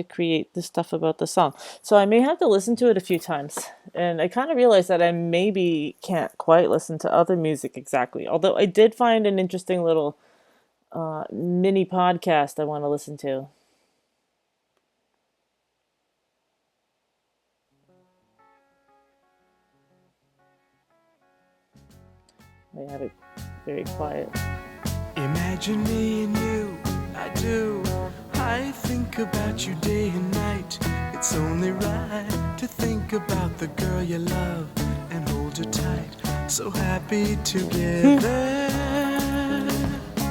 create the stuff about the song. So I may have to listen to it a few times. And I kind of realized that I maybe can't quite listen to other music exactly. Although I did find an interesting little mini podcast I want to listen to. I have it very quiet. Imagine me and you, I do. I think about you day and night. It's only right to think about the girl you love and hold her tight. So happy together.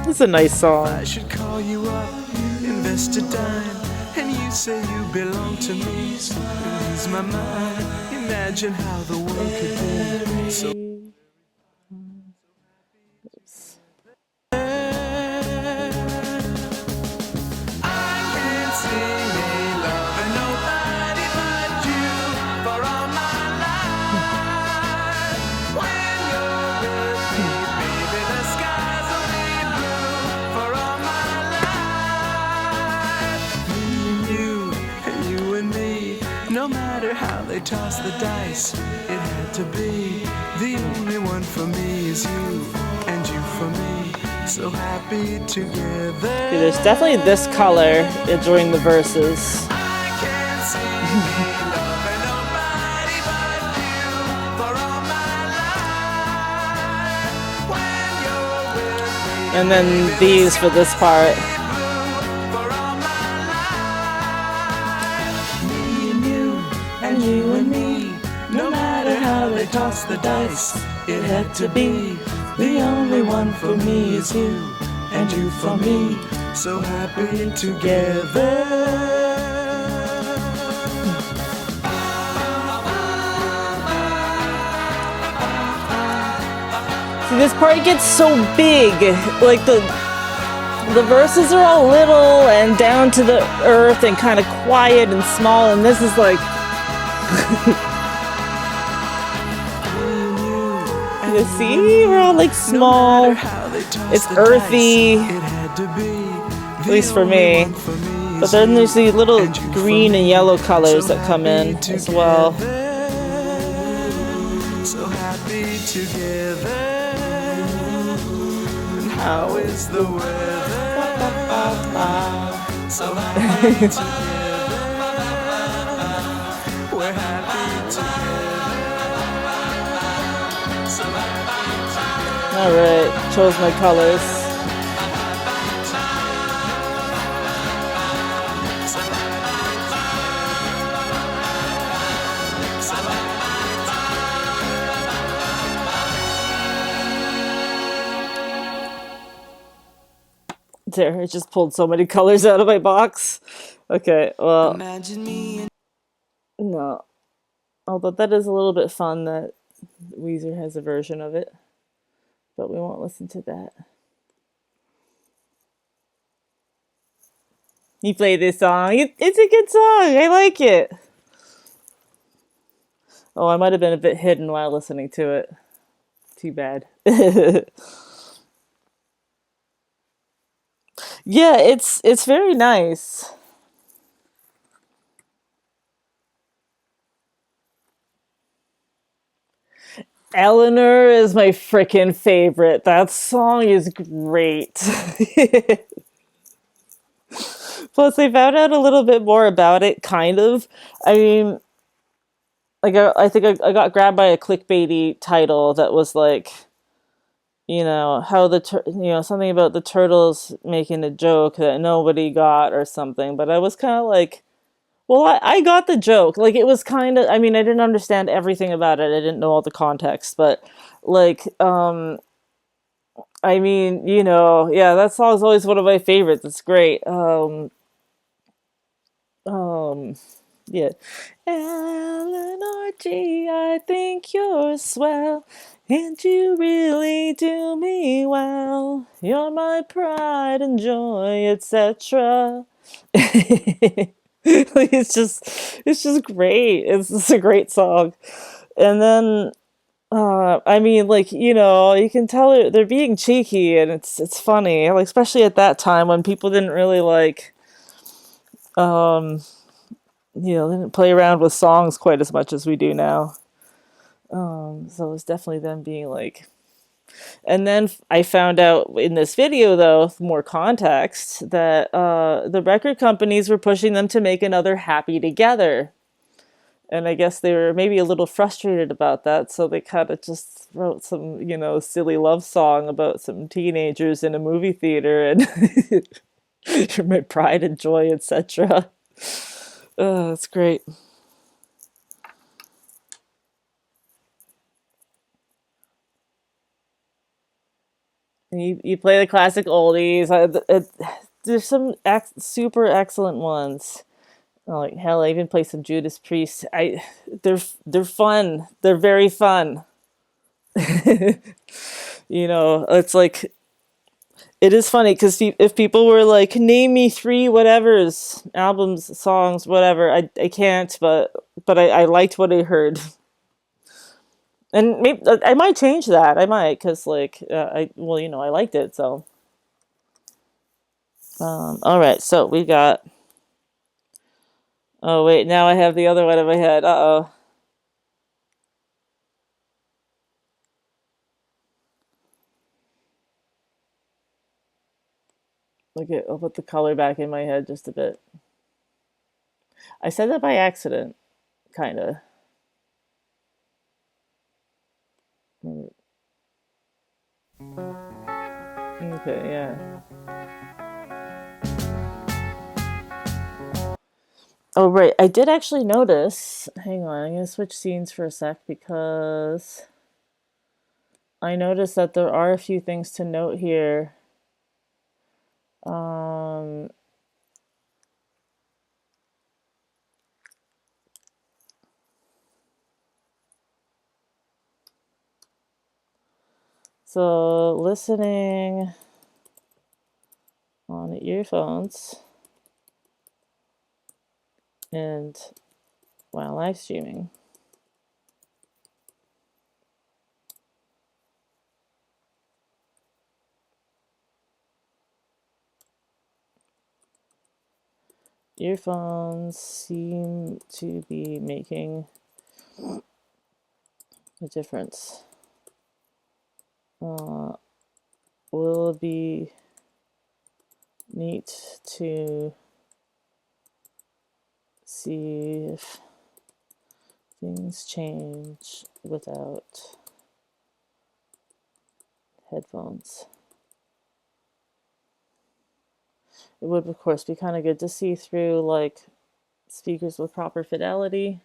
It's a nice song. I should call you up, invest a dime, and you say you belong to me. So ease my mind. Imagine how the world could be. So they toss the dice, it had to be. The only one for me is you, and you for me. So happy together. Okay, there's definitely this color during the verses. I can't see me loving nobody but you for all my life. When you're with me, And then these for this part. Me and you, and you and me. No matter how they toss the dice, it had to be. The only one for me is you, and you for me. So happy together. See, this part gets so big. Like the verses are all little and down to the earth and kind of quiet and small, and this is like you see, we're all like small. It's earthy, at least for me. But then there's these little green and yellow colors that come in as well. So happy together. And how is the weather? So happy together. We're happy together. So happy together. All right, chose my colors. There, I just pulled so many colors out of my box. Okay, well, Imagine me and no. Although that is a little bit fun that Weezer has a version of it. But we won't listen to that. You play this song. It's a good song. I like it. Oh, I might have been a bit hidden while listening to it. Too bad. Yeah, it's very nice. Eleanor is my freaking favorite. That song is great. Plus, I found out a little bit more about it, kind of. I mean, like, I think I got grabbed by a clickbaity title that was like, you know, how something about the turtles making a joke that nobody got or something. But I was kind of like, well, I got the joke. Like, it was kind of, I mean, I didn't understand everything about it. I didn't know all the context, but like, I mean, you know, yeah, that song's always one of my favorites. It's great. Yeah. Eleanor G, I think you're swell, and you really do me well. You're my pride and joy, etc. It's just great. It's just a great song. And then I mean, like, you know, you can tell they're being cheeky, and it's funny, like, especially at that time when people didn't really like you know, they didn't play around with songs quite as much as we do now. So it's definitely them being like. And then I found out in this video, though, more context, that the record companies were pushing them to make another Happy Together. And I guess they were maybe a little frustrated about that, so they kind of just wrote some, you know, silly love song about some teenagers in a movie theater and you're my pride and joy, etc. Oh, that's great. And you play the classic oldies. There's some super excellent ones. Oh, like hell, I even play some Judas Priest. They're fun. They're very fun. You know, it's like it is funny because if people were like, name me 3 whatevers, albums, songs, whatever, I can't. But I liked what I heard. And maybe I might change that. I might, because like well, you know, I liked it. So all right, so we got. Oh wait, now I have the other one in my head. Uh-oh. Okay, I'll put the color back in my head just a bit. I said that by accident, kind of. Okay, yeah. Oh, right. I did actually notice. Hang on, I'm gonna switch scenes for a sec because I noticed that there are a few things to note here. Um, so listening on earphones and while live streaming. Earphones seem to be making a difference. Will be neat to see if things change without headphones. It would, of course, be kind of good to see through like speakers with proper fidelity.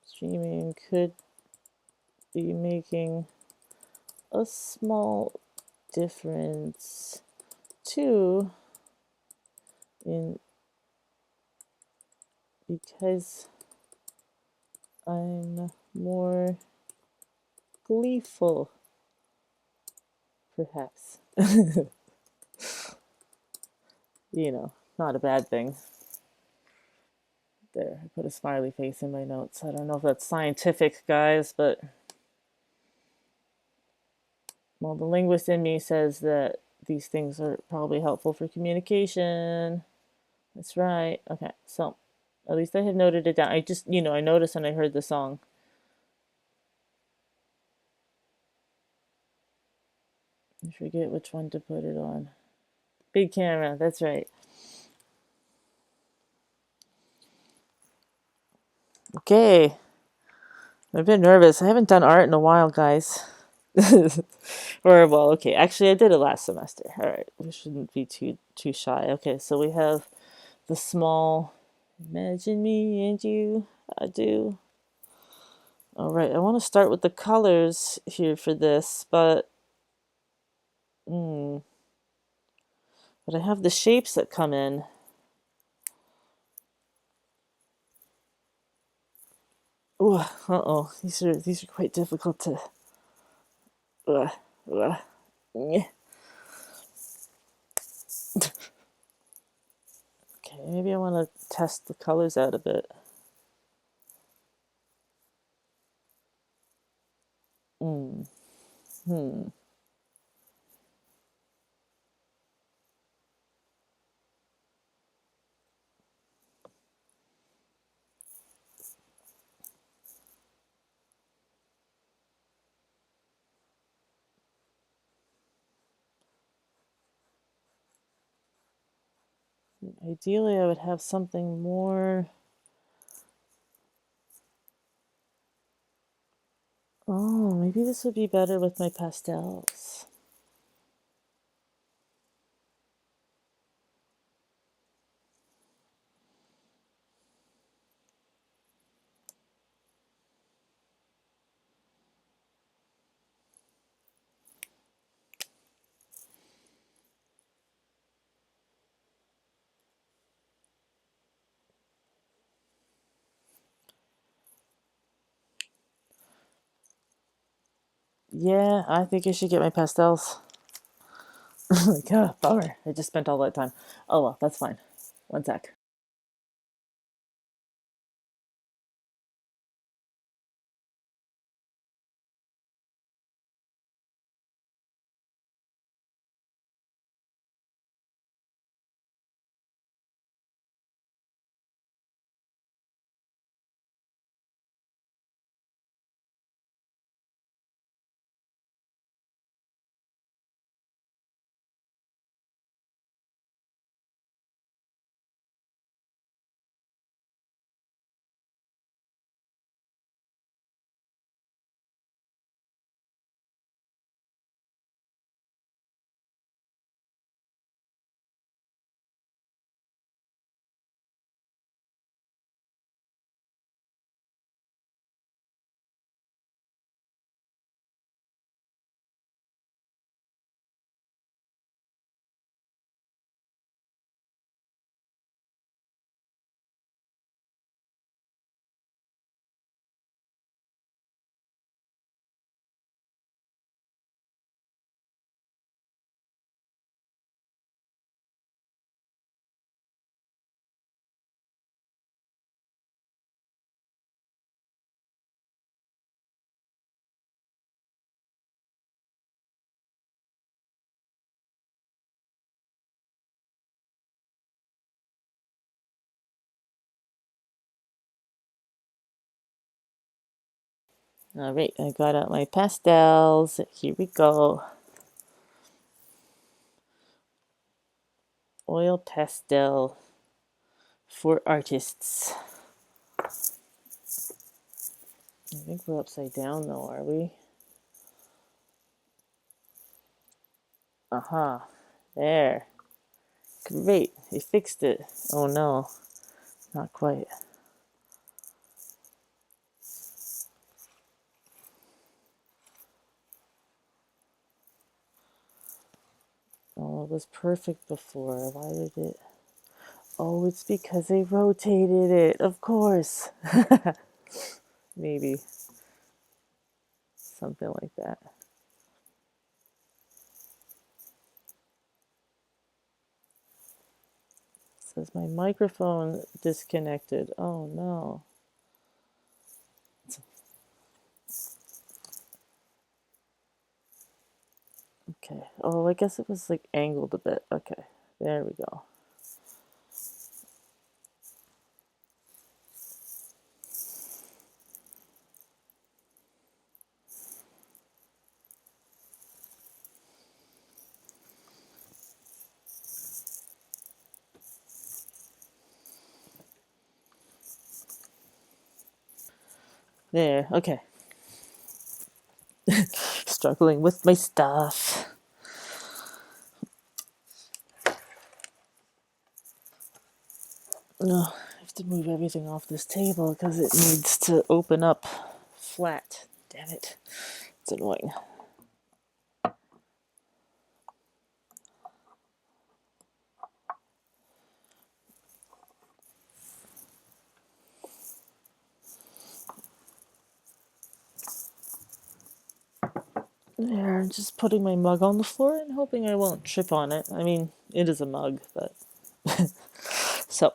Streaming could be making a small difference too in because I'm more gleeful, perhaps. You know, not a bad thing. There, I put a smiley face in my notes. I don't know if that's scientific, guys, but well, the linguist in me says that these things are probably helpful for communication. That's right. Okay, so at least I have noted it down. I just, I noticed when I heard the song. I forget which one to put it on. Big camera, that's right. Okay. I've been nervous. I haven't done art in a while, guys. Or well, okay. Actually, I did it last semester. All right, we shouldn't be too shy. Okay, so we have the small. Imagine me and you. I do. All right, I want to start with the colors here for this, but I have the shapes that come in. Ooh, uh-oh, these are quite difficult to. Uh, uh, okay, maybe I want to test the colors out a bit. Ideally, I would have something more. Oh, maybe this would be better with my pastels. Yeah, I think I should get my pastels. Like, bummer. I just spent all that time. Oh well, that's fine. One sec. All right, I got out my pastels. Here we go. Oil pastel for artists. I think we're upside down though, are we? Aha, there. Great, he fixed it. Oh no, not quite. Oh, it was perfect before. Why did it? Oh, it's because they rotated it, of course. Maybe something like that. It says my microphone disconnected. Oh no. Okay. Oh, I guess it was like angled a bit. Okay. There we go. There. Okay. Struggling with my stuff. No, I have to move everything off this table because it needs to open up flat. Damn it. It's annoying. There, I'm just putting my mug on the floor and hoping I won't trip on it. I mean, it is a mug, but... So,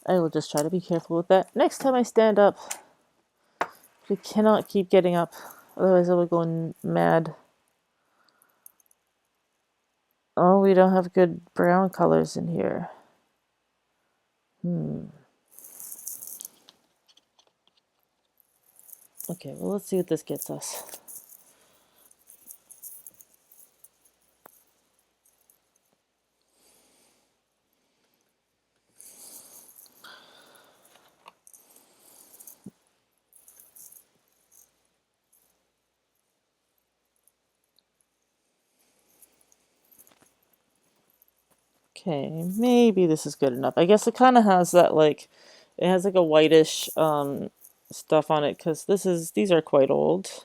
I will just try to be careful with that. Next time I stand up, I cannot keep getting up. Otherwise I will go mad. Oh, we don't have good brown colors in here. Okay, well, let's see what this gets us. Okay, maybe this is good enough. I guess it kind of has that, like, it has like a whitish stuff on it because these are quite old.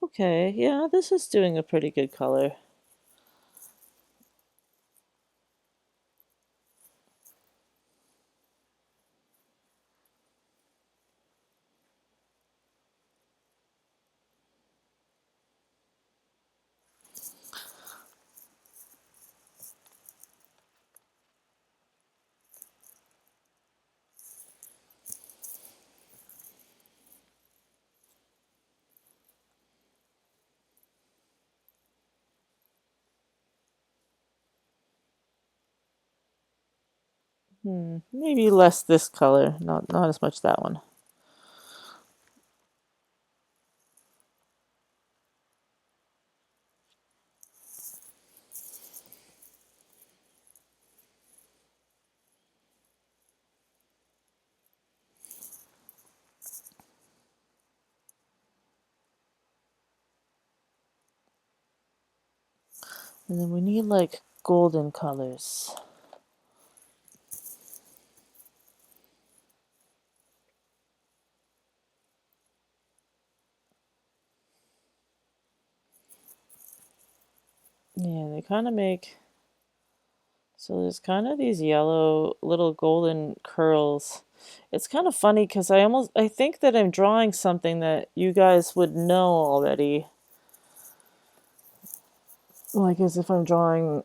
Okay, yeah, this is doing a pretty good color. Maybe less this color, not as much that one. And then we need like golden colors. Yeah, they kind of make, so there's kind of these yellow little golden curls. It's kind of funny because I think that I'm drawing something that you guys would know already. Like as if I'm drawing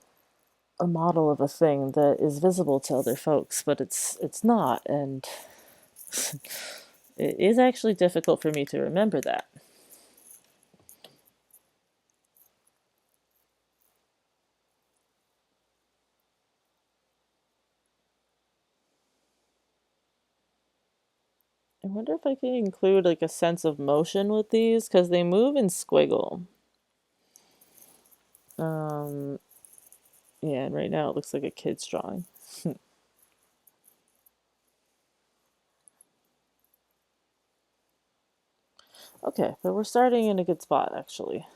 a model of a thing that is visible to other folks, but it's not, and it is actually difficult for me to remember that. I wonder if I can include like a sense of motion with these because they move in squiggle. Yeah, and right now it looks like a kid's drawing. Okay, but we're starting in a good spot actually.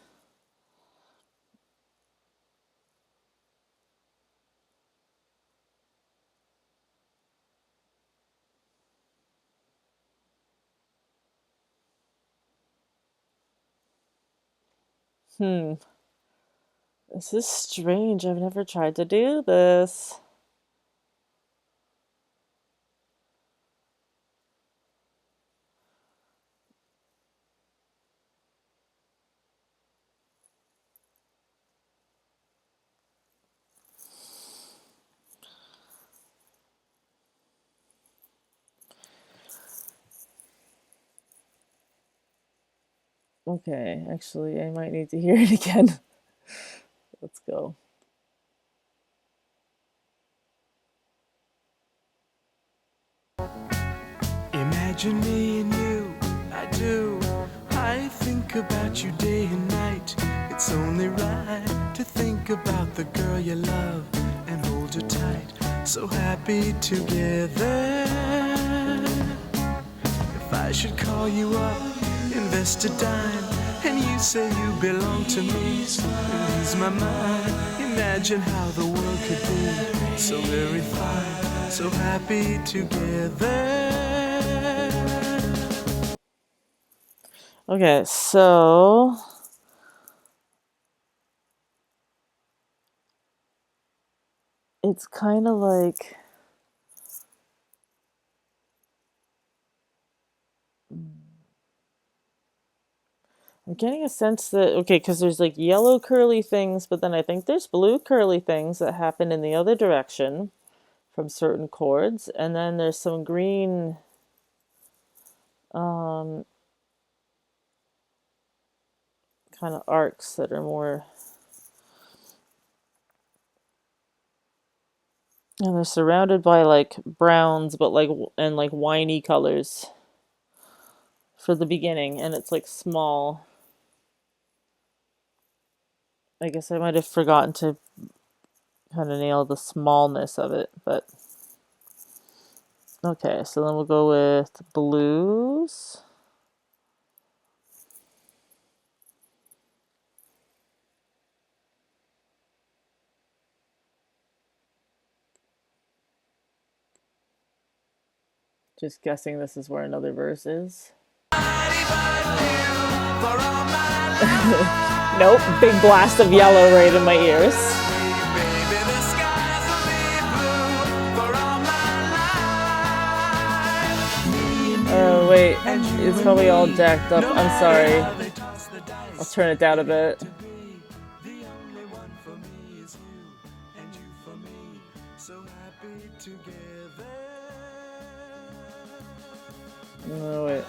This is strange. I've never tried to do this. Okay, actually, I might need to hear it again. Let's go. Imagine me and you, I do. I think about you day and night. It's only right to think about the girl you love and hold her tight. So happy together. If I should call you up, invest a dime, and you say you belong to me, ease my mind. Imagine how the world could be so very fine, so happy together. Okay, so it's kind of like I'm getting a sense that okay, because there's like yellow curly things, but then I think there's blue curly things that happen in the other direction from certain chords, and then there's some green kind of arcs that are more, and they're surrounded by like browns, but like and like winey colors for the beginning, and it's like small. I guess I might have forgotten to kind of nail the smallness of it, but okay, so then we'll go with blues. Just guessing this is where another verse is. Nope, big blast of yellow right in my ears. Oh wait, it's probably all jacked up. I'm sorry. I'll turn it down a bit. Oh wait.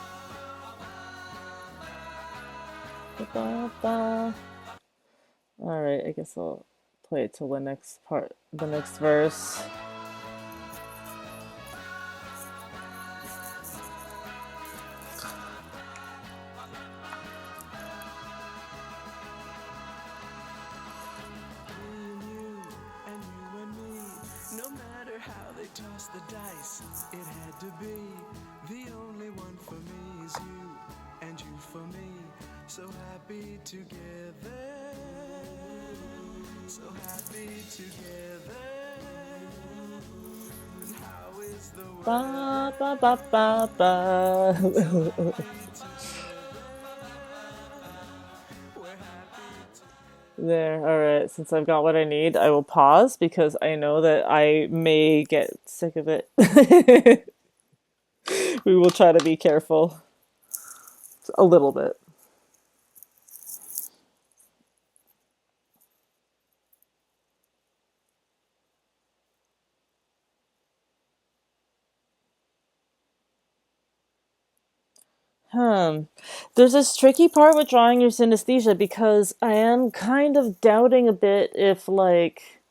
Alright, I guess I'll play it till the next part, the next verse. No matter how they toss the dice, it had to be. The only one for me is you, and you for me. So happy together. So happy together. And how is the world? Ba ba ba ba ba. There, alright, since I've got what I need, I will pause because I know that I may get sick of it. We will try to be careful. A little bit. There's this tricky part with drawing your synesthesia because I am kind of doubting a bit if like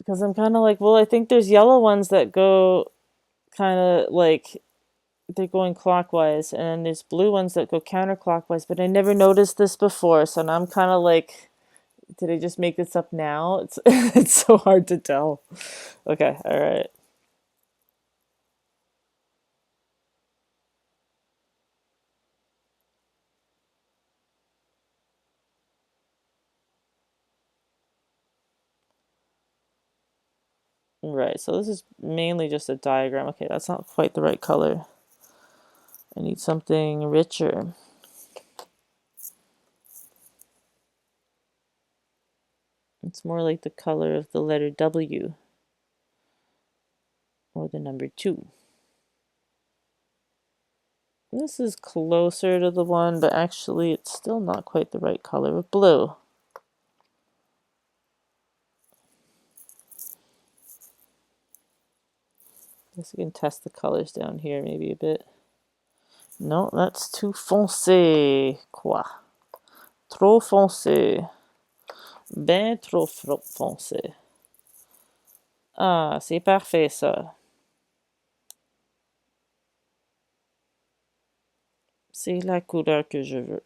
Because I'm kind of like, well, I think there's yellow ones that go kind of like they're going clockwise, and there's blue ones that go counterclockwise, but I never noticed this before, so now I'm kind of like, did I just make this up now? It's it's so hard to tell. Okay, all right. Right, so this is mainly just a diagram. Okay, that's not quite the right color. I need something richer. It's more like the color of the letter W or the number 2. This is closer to the one, but actually it's still not quite the right color of blue. Guess we can test the colors down here maybe a bit. No, that's too foncé. Quoi? Trop foncé. Ben trop foncé. Ah, c'est parfait ça. C'est la couleur que je veux.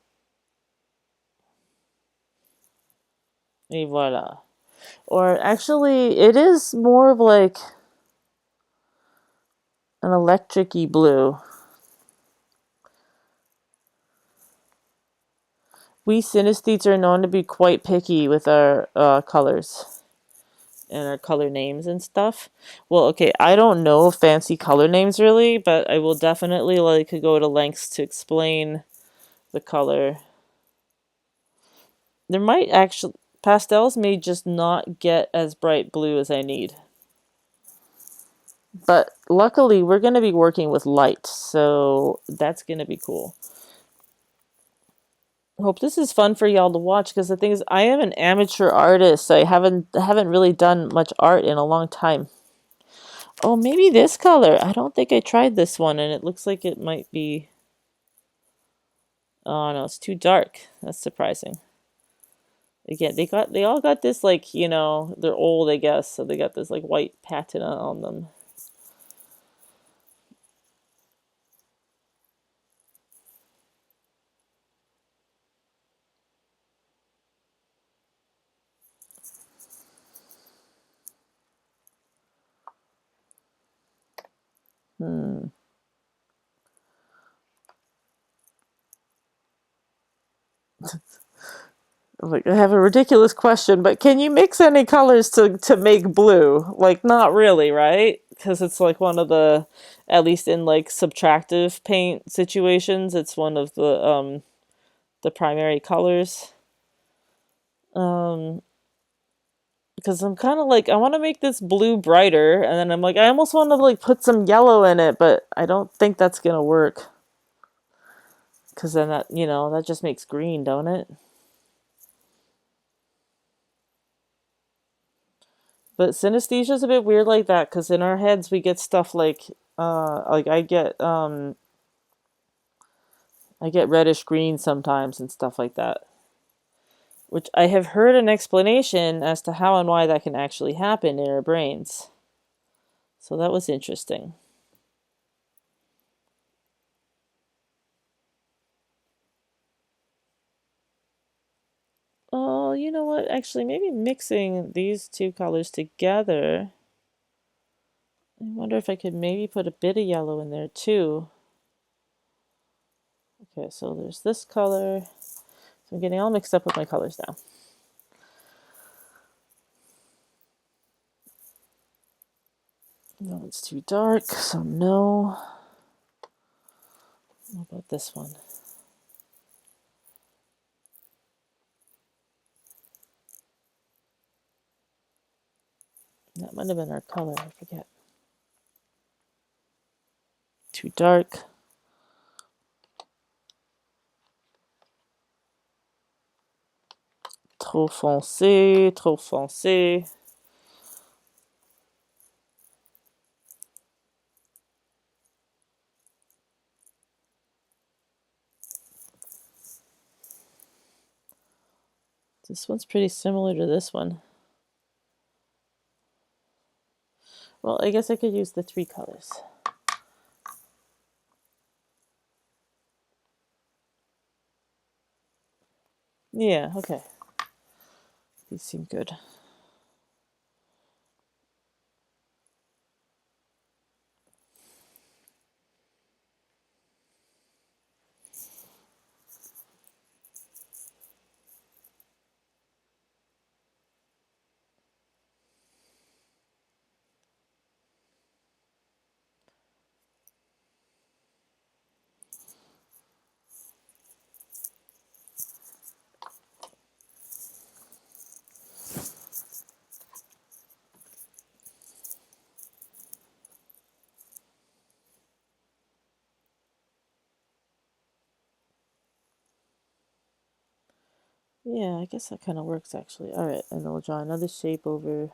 Et voilà. Or actually, it is more of like an electric-y blue. We synesthetes are known to be quite picky with our colors and our color names and stuff. Well, okay, I don't know fancy color names really, but I will definitely like go to lengths to explain the color. There might actually, pastels may just not get as bright blue as I need. But luckily, we're going to be working with light, so that's going to be cool. I hope this is fun for y'all to watch, because the thing is, I am an amateur artist. I haven't really done much art in a long time. Oh, maybe this color. I don't think I tried this one, and it looks like it might be... Oh no, it's too dark. That's surprising. Again, they all got this, like, you know, they're old, I guess, so they got this like white patina on them. Like, I have a ridiculous question, but can you mix any colors to make blue? Like, not really, right? Because it's like one of the, at least in like subtractive paint situations, it's one of the primary colors. Because I'm kind of like, I want to make this blue brighter, and then I'm like, I almost want to like put some yellow in it, but I don't think that's gonna work. Because then that, you know, that just makes green, don't it? But synesthesia is a bit weird like that, because in our heads we get stuff like I get reddish green sometimes and stuff like that. Which I have heard an explanation as to how and why that can actually happen in our brains. So that was interesting. Oh, you know what? Actually, maybe mixing these two colors together. I wonder if I could maybe put a bit of yellow in there too. Okay, so there's this color. So I'm getting all mixed up with my colors now. No, it's too dark, so no. What about this one? That might have been our color, I forget. Too dark. Trop foncé, trop foncé. This one's pretty similar to this one. Well, I guess I could use the 3 colors. Yeah, okay. These seem good. Yeah, I guess that kind of works actually. All right, and then we'll draw another shape over.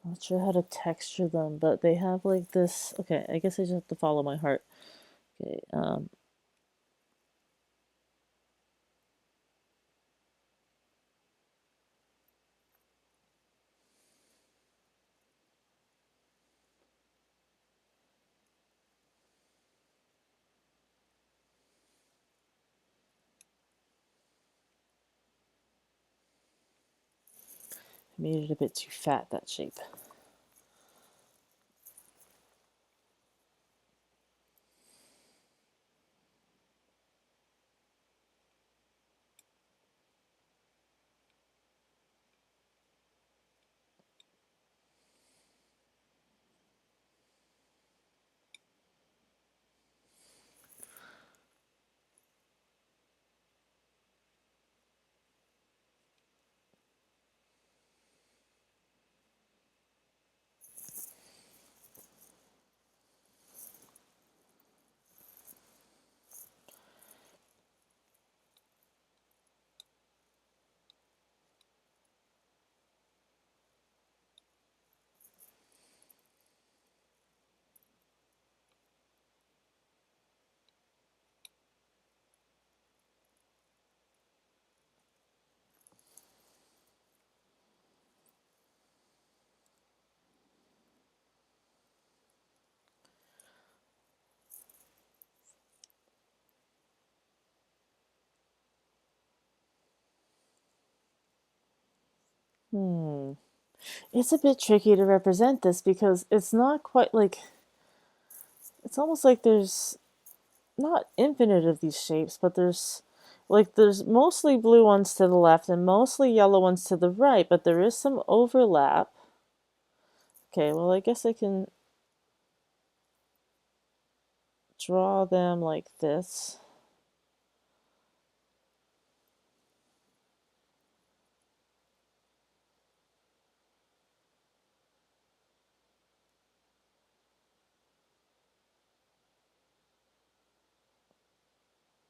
I'm not sure how to texture them, but they have like this. Okay, I guess I just have to follow my heart. Okay, I made it a bit too fat, that shape. It's a bit tricky to represent this because it's not quite like, it's almost like there's not infinite of these shapes, but there's mostly blue ones to the left and mostly yellow ones to the right, but there is some overlap. Okay, well, I guess I can draw them like this.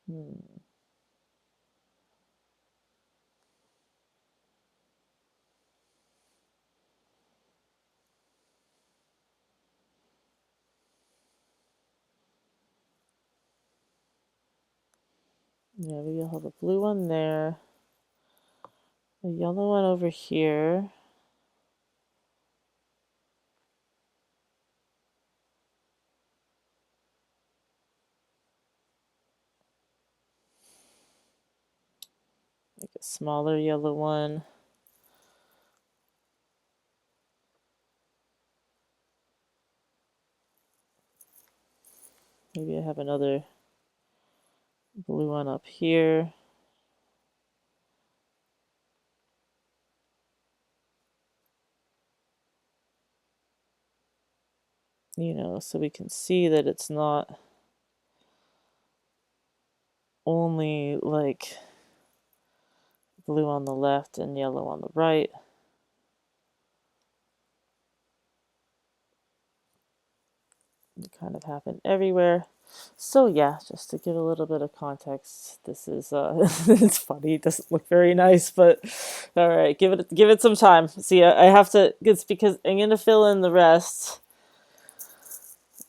Hmm. Yeah, maybe I'll have a blue one there, a yellow one over here. Like a smaller yellow one. Maybe I have another blue one up here. You know, so we can see that it's not only like blue on the left and yellow on the right. kind of happen everywhere. So yeah, just to give a little bit of context, this is it's funny. It doesn't look very nice, but all right, give it some time. See, I have to. It's because I'm gonna fill in the rest.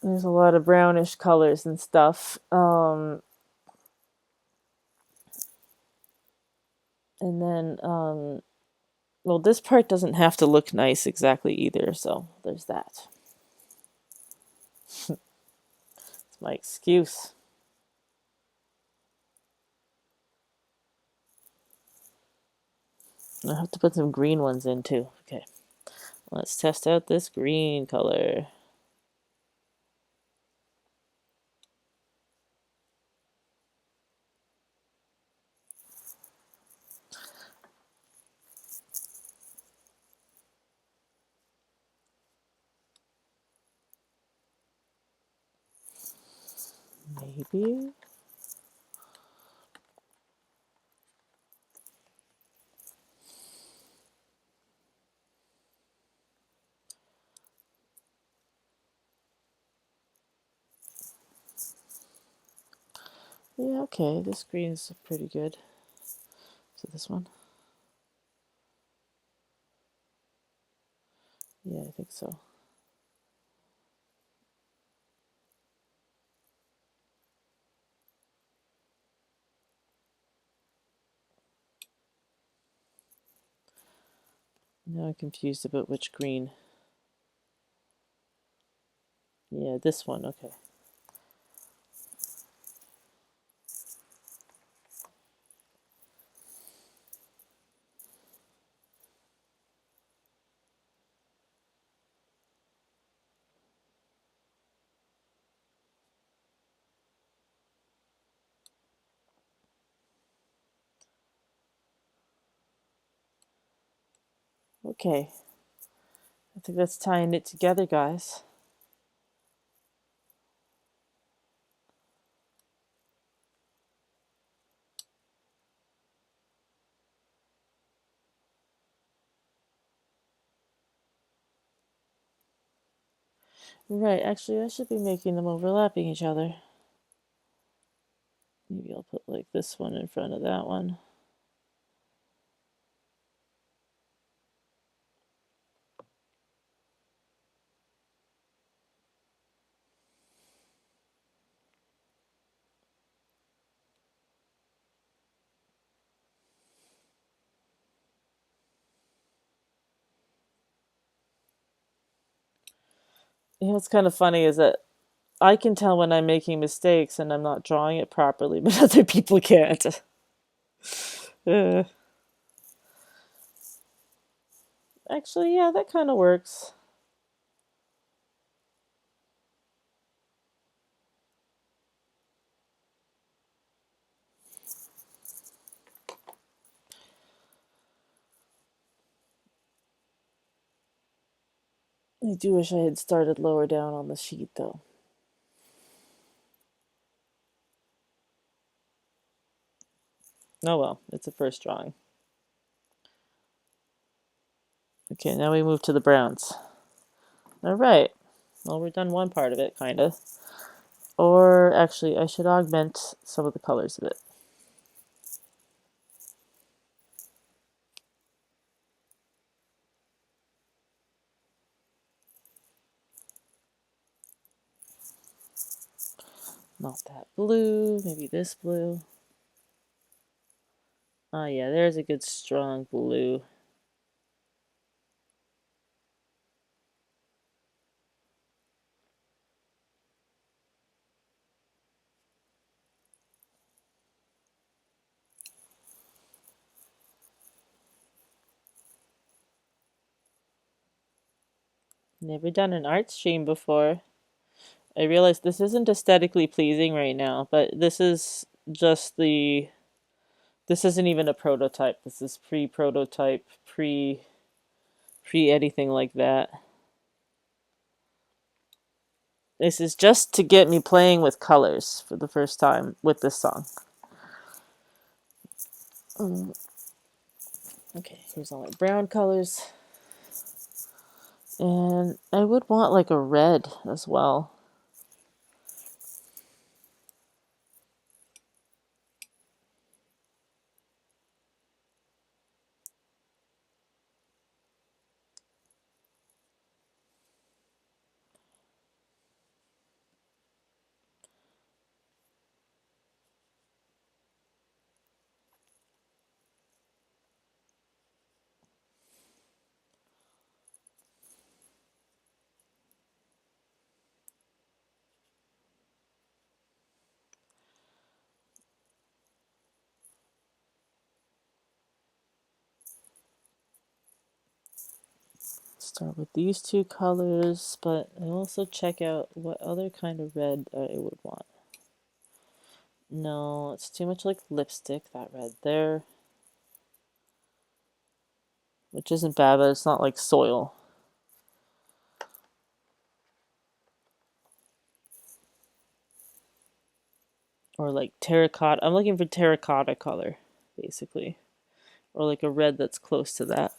There's a lot of brownish colors and stuff. And then well, this part doesn't have to look nice exactly either, so there's that. It's my excuse. I have to put some green ones in too. Okay, let's test out this green color. Maybe. Yeah, okay, this green's pretty good. So this one? Yeah, I think so. Now I'm confused about which green. Yeah, this one, okay. Okay. I think that's tying it together, guys. Right, actually I should be making them overlapping each other. Maybe I'll put like this one in front of that one. You know what's kind of funny is that I can tell when I'm making mistakes and I'm not drawing it properly, but other people can't. Actually, yeah, that kind of works. I do wish I had started lower down on the sheet, though. Oh well, it's a first drawing. Okay, now we move to the browns. Alright. Well, we've done one part of it, kind of. Or, actually, I should augment some of the colors of it. Not that blue, maybe this blue. Oh yeah, there's a good strong blue. Never done an art stream before. I realize this isn't aesthetically pleasing right now, but this is just the... This isn't even a prototype. This is pre-prototype, pre-anything like that. This is just to get me playing with colors for the first time with this song. Okay, here's all my brown colors. And I would want like a red as well. start with these two colors, but I also check out what other kind of red I would want. No, it's too much like lipstick, that red there. Which isn't bad, but it's not like soil. Or like terracotta. I'm looking for terracotta color, basically. Or like a red that's close to that.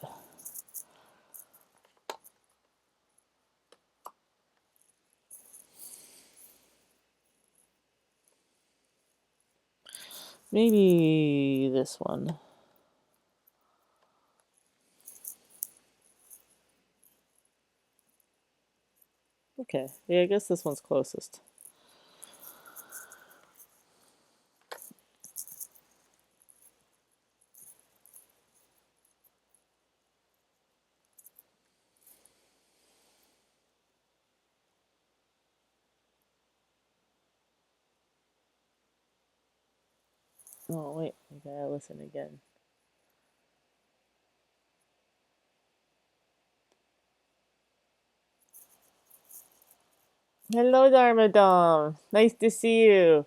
Maybe this one. Okay, yeah, I guess this one's closest. Oh, wait, I gotta listen again. Hello, Dharmadom. Nice to see you.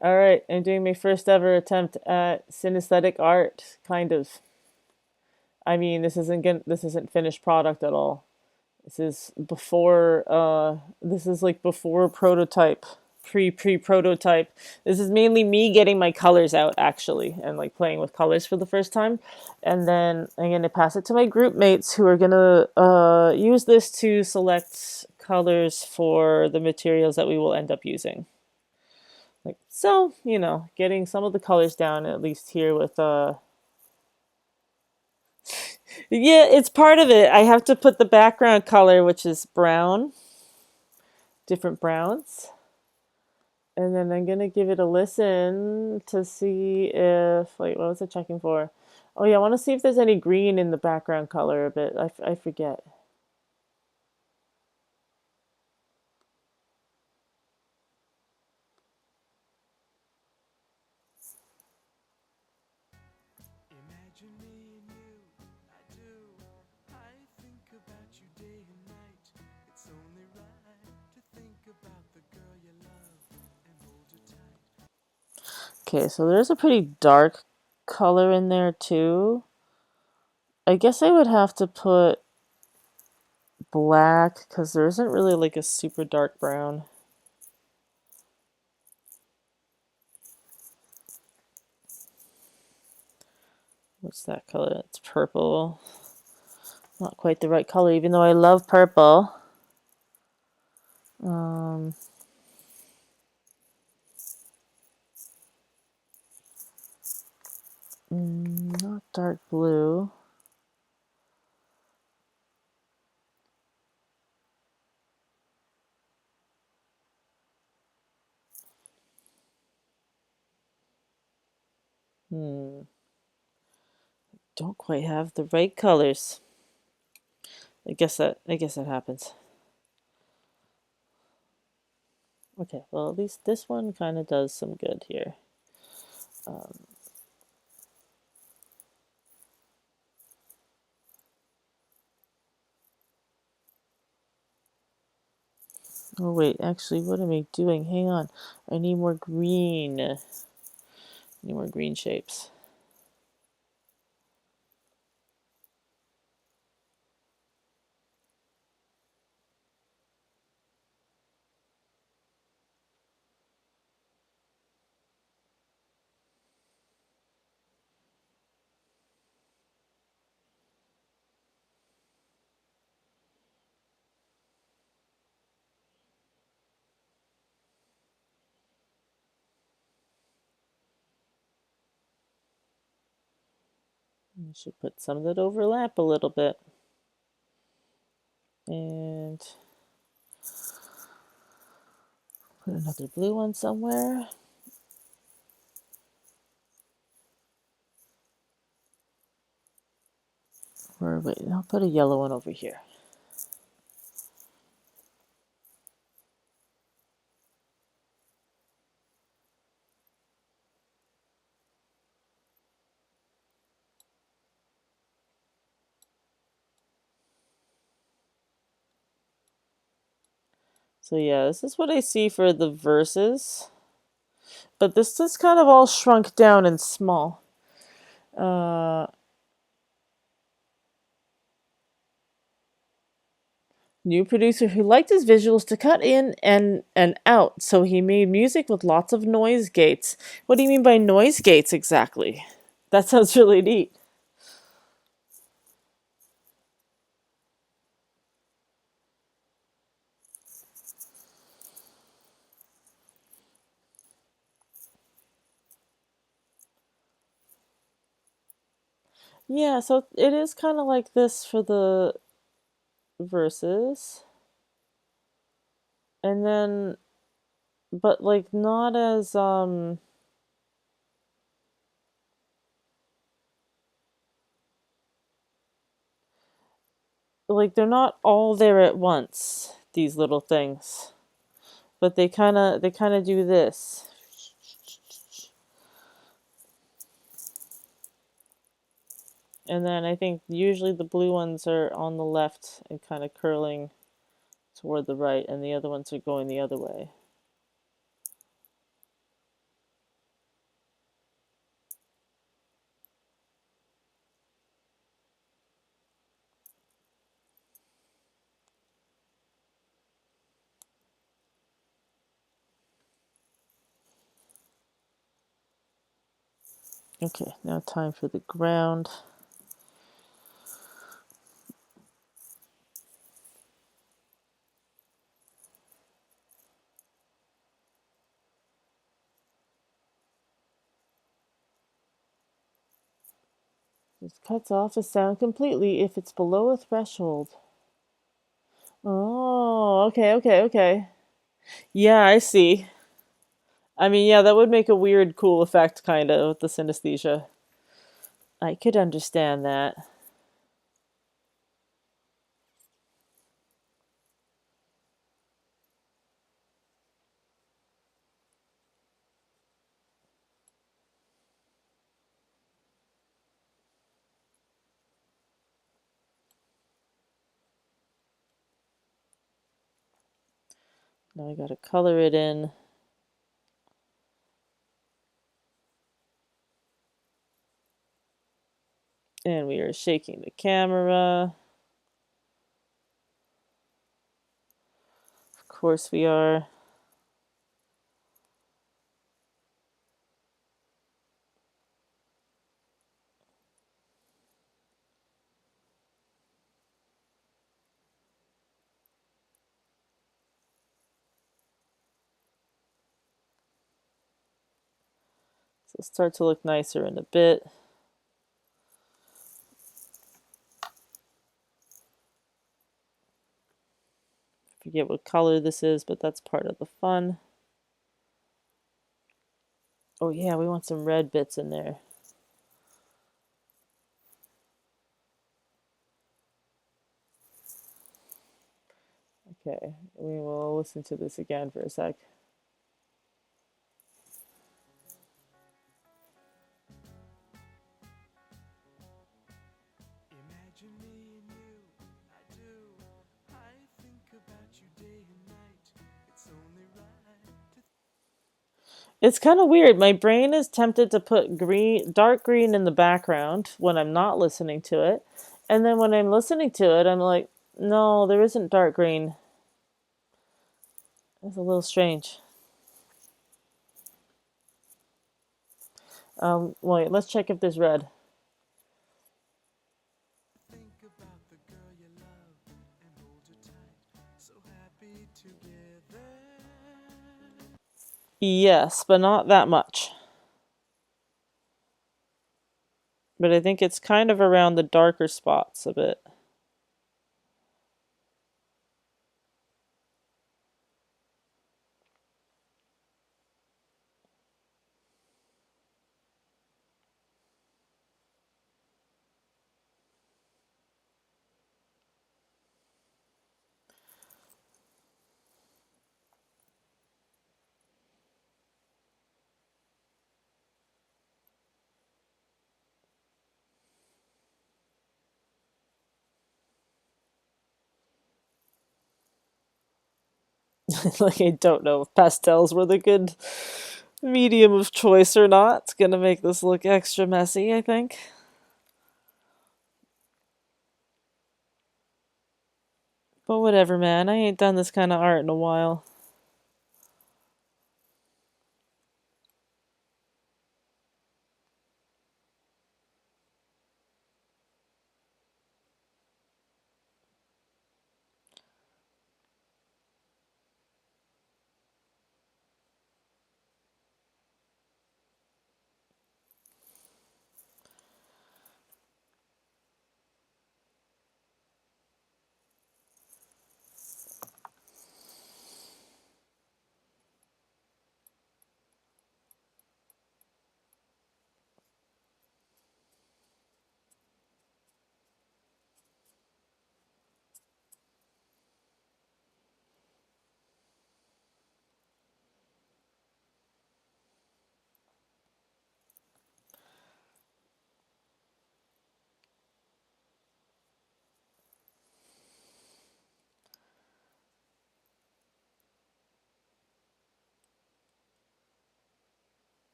All right, I'm doing my first ever attempt at synesthetic art, kind of. I mean, this isn't finished product at all. This is before this is like before prototype, pre-prototype. This is mainly me getting my colors out actually and like playing with colors for the first time. And then I'm gonna pass it to my group mates who are gonna use this to select colors for the materials that we will end up using. Like so, you know, getting some of the colors down at least here with yeah, it's part of it. I have to put the background color, which is brown, different browns. And then I'm going to give it a listen to see if, wait, what was I checking for? Oh yeah, I want to see if there's any green in the background color a bit. I forget. Imagine me and you, I do. I think about you day and night. It's only right to think about the girl you love and hold her tight. Okay, so there's a pretty dark color in there too. I guess I would have to put black because there isn't really like a super dark brown. What's that color? It's purple. Not quite the right color, even though I love purple. Not dark blue. Don't quite have the right colors. I guess that happens. Okay, well at least this one kind of does some good here. Oh wait, actually, what am I doing? Hang on, I need more green. I need more green shapes. I should put some that overlap a little bit. And put another blue one somewhere. Or wait, I'll put a yellow one over here. So yeah, this is what I see for the verses. But this is kind of all shrunk down and small. New producer who liked his visuals to cut in and out, so he made music with lots of noise gates. What do you mean by noise gates exactly? That sounds really neat. Yeah, so it is kind of like this for the verses. And then, but like not as, like they're not all there at once, these little things. But they kind of do this. And then I think usually the blue ones are on the left and kind of curling toward the right, and the other ones are going the other way. Okay, now time for the ground. This cuts off a sound completely if it's below a threshold. Oh, okay. Yeah, I see. I mean, yeah, that would make a weird, cool effect, kind of, with the synesthesia. I could understand that. Now I gotta color it in. And we are shaking the camera. Of course we are. So it'll start to look nicer in a bit. Forget what color this is, but that's part of the fun. Oh yeah, we want some red bits in there. Okay, we will listen to this again for a sec. Imagine me and you, I do. I think about you day and night. It's only right to It's kind of weird. My brain is tempted to put dark green in the background when I'm not listening to it. And then when I'm listening to it, I'm like, no, there isn't dark green. It's a little strange. Wait, let's check if there's red. think about the girl you love and hold her tight. So happy together. Yes, but not that much. But I think it's kind of around the darker spots a bit. Like, I don't know if pastels were the good medium of choice or not. It's gonna make this look extra messy, I think. But whatever, man. I ain't done this kind of art in a while.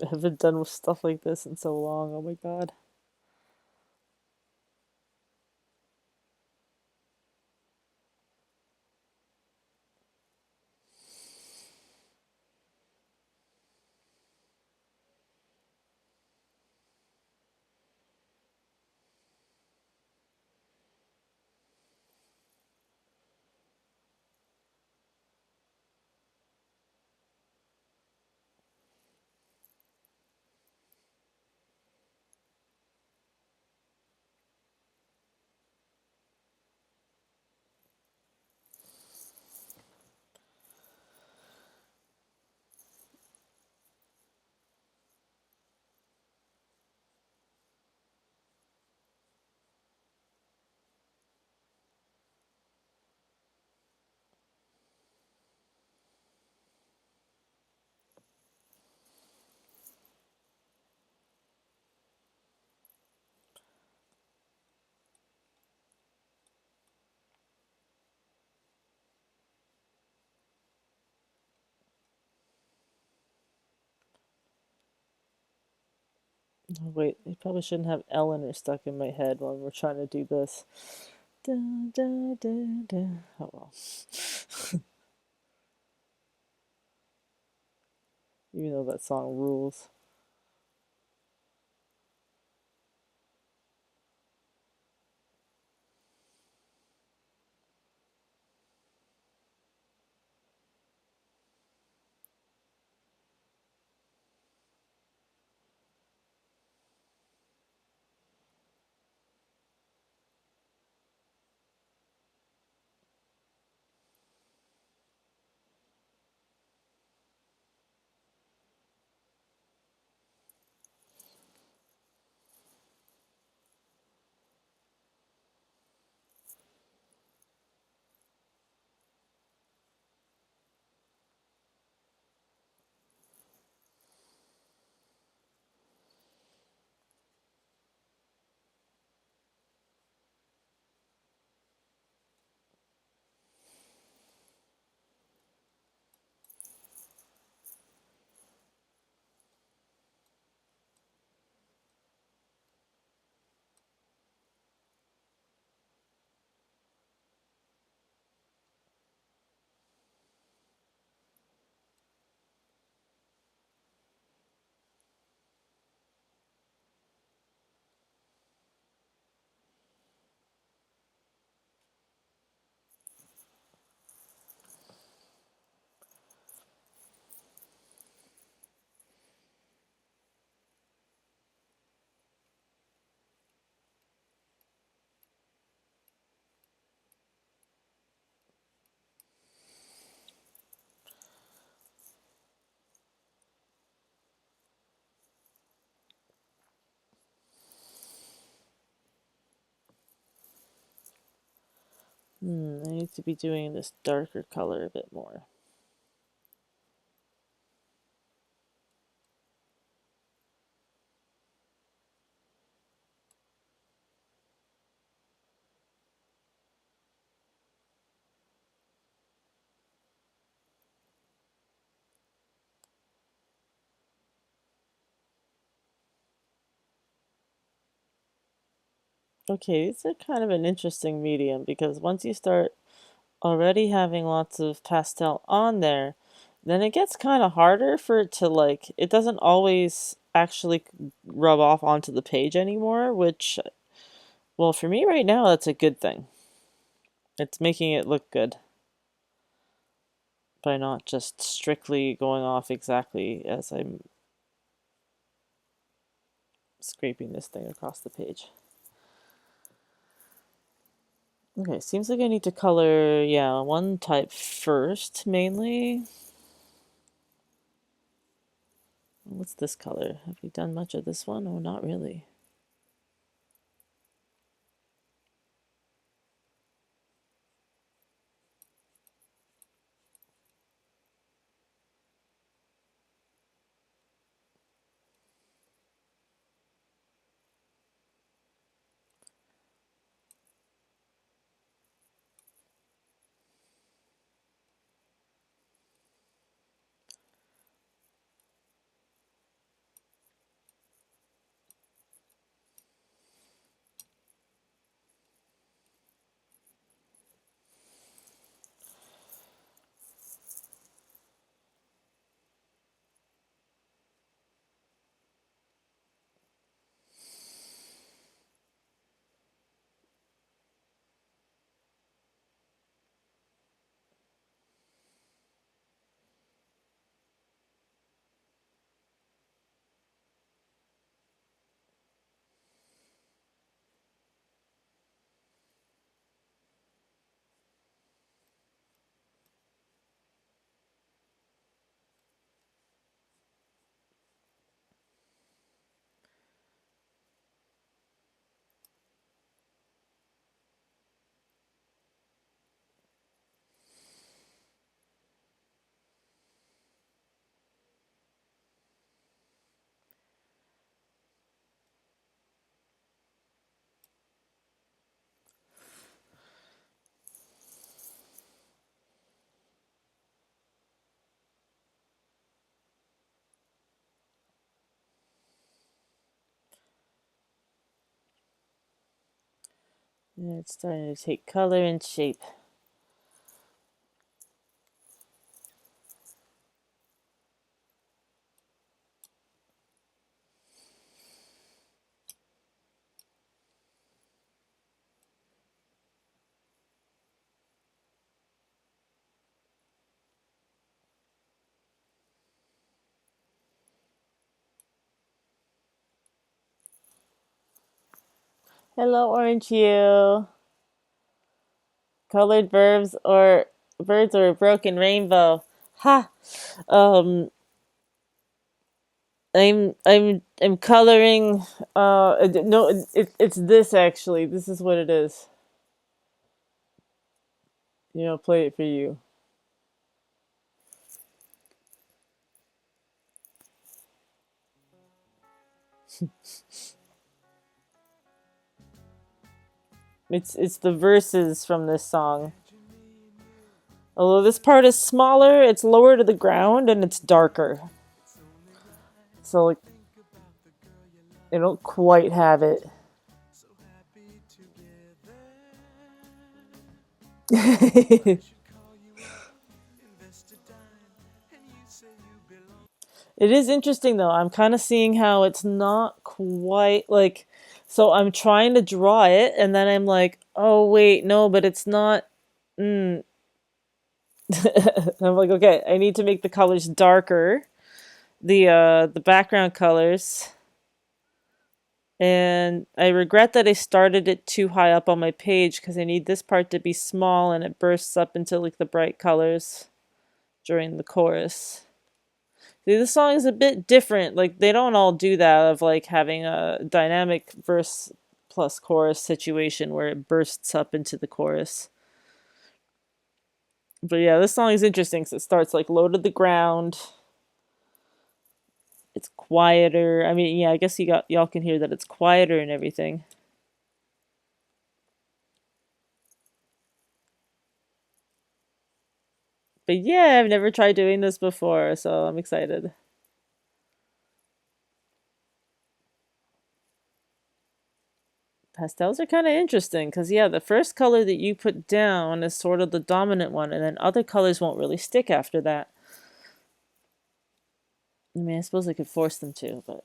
I haven't done with stuff like this in so long. Oh my god. Oh, wait, I probably shouldn't have Eleanor stuck in my head while we're trying to do this. Da, da, da, da. Oh well. Even though that song rules. I need to be doing this darker color a bit more. Okay, these are kind of an interesting medium because once you start already having lots of pastel on there, then it gets kind of harder for it to like, it doesn't always actually rub off onto the page anymore, which, well, for me right now, that's a good thing. It's making it look good by not just strictly going off exactly as I'm scraping this thing across the page. Okay, seems like I need to color, yeah, one type first, mainly. What's this color? Have we done much of this one? Oh, not really. Yeah, it's starting to take color and shape. Hello, Orange Hue. Colored verbs or birds or a broken rainbow. Ha! Um, I'm coloring. No, it's this actually. This is what it is. You know, play it for you. It's the verses from this song. Although this part is smaller, it's lower to the ground and it's darker. So like, I don't quite have it. It is interesting though. I'm kind of seeing how it's not quite like, so I'm trying to draw it and then I'm like, oh wait, no, but it's not. Mm. I'm like, okay, I need to make the colors darker, the background colors. And I regret that I started it too high up on my page because I need this part to be small and it bursts up into like the bright colors during the chorus. See, this song is a bit different. Like, they don't all do that of like having a dynamic verse plus chorus situation where it bursts up into the chorus. But yeah, this song is interesting because it starts like low to the ground. It's quieter. I mean, yeah, I guess y'all can hear that it's quieter and everything. But yeah, I've never tried doing this before, so I'm excited. Pastels are kind of interesting because, yeah, the first color that you put down is sort of the dominant one, and then other colors won't really stick after that. I mean, I suppose I could force them to, but...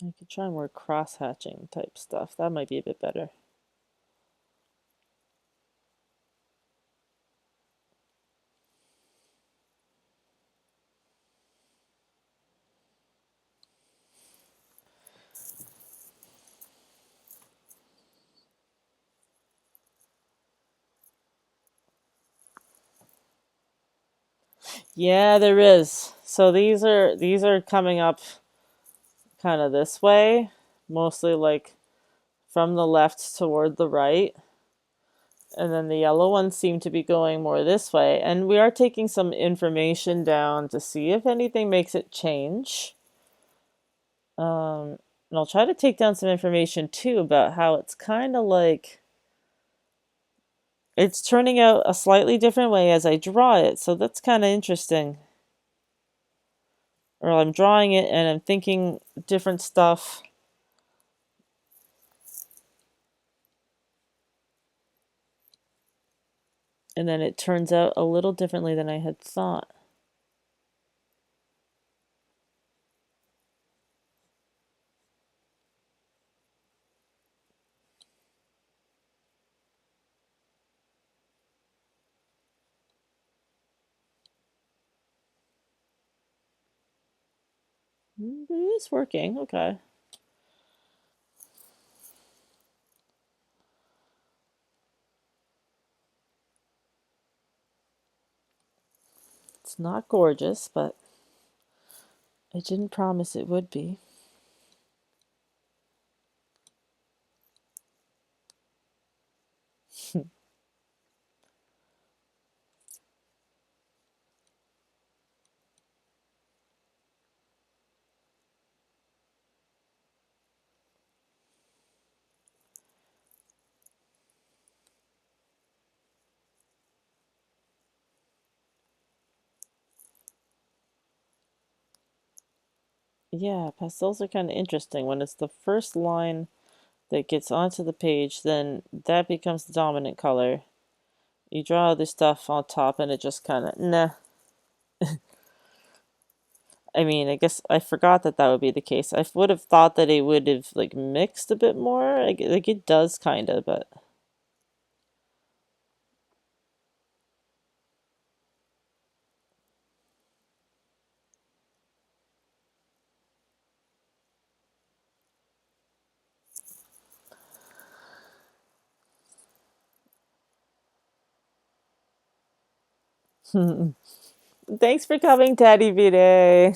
I could try more cross-hatching type stuff. That might be a bit better. Yeah, there is. So these are coming up kind of this way, mostly like from the left toward the right. And then the yellow ones seem to be going more this way. And we are taking some information down to see if anything makes it change. And I'll try to take down some information too about how it's kind of like it's turning out a slightly different way as I draw it. So that's kind of interesting. Or I'm drawing it and I'm thinking different stuff. And then it turns out a little differently than I had thought. It is working, okay. It's not gorgeous, but I didn't promise it would be. Yeah, pastels are kind of interesting. When it's the first line that gets onto the page, then that becomes the dominant color. You draw other stuff on top and it just kind of, nah. I mean, I guess I forgot that that would be the case. I would have thought that it would have like mixed a bit more. Like it does kind of, but thanks for coming, Teddy V-Day.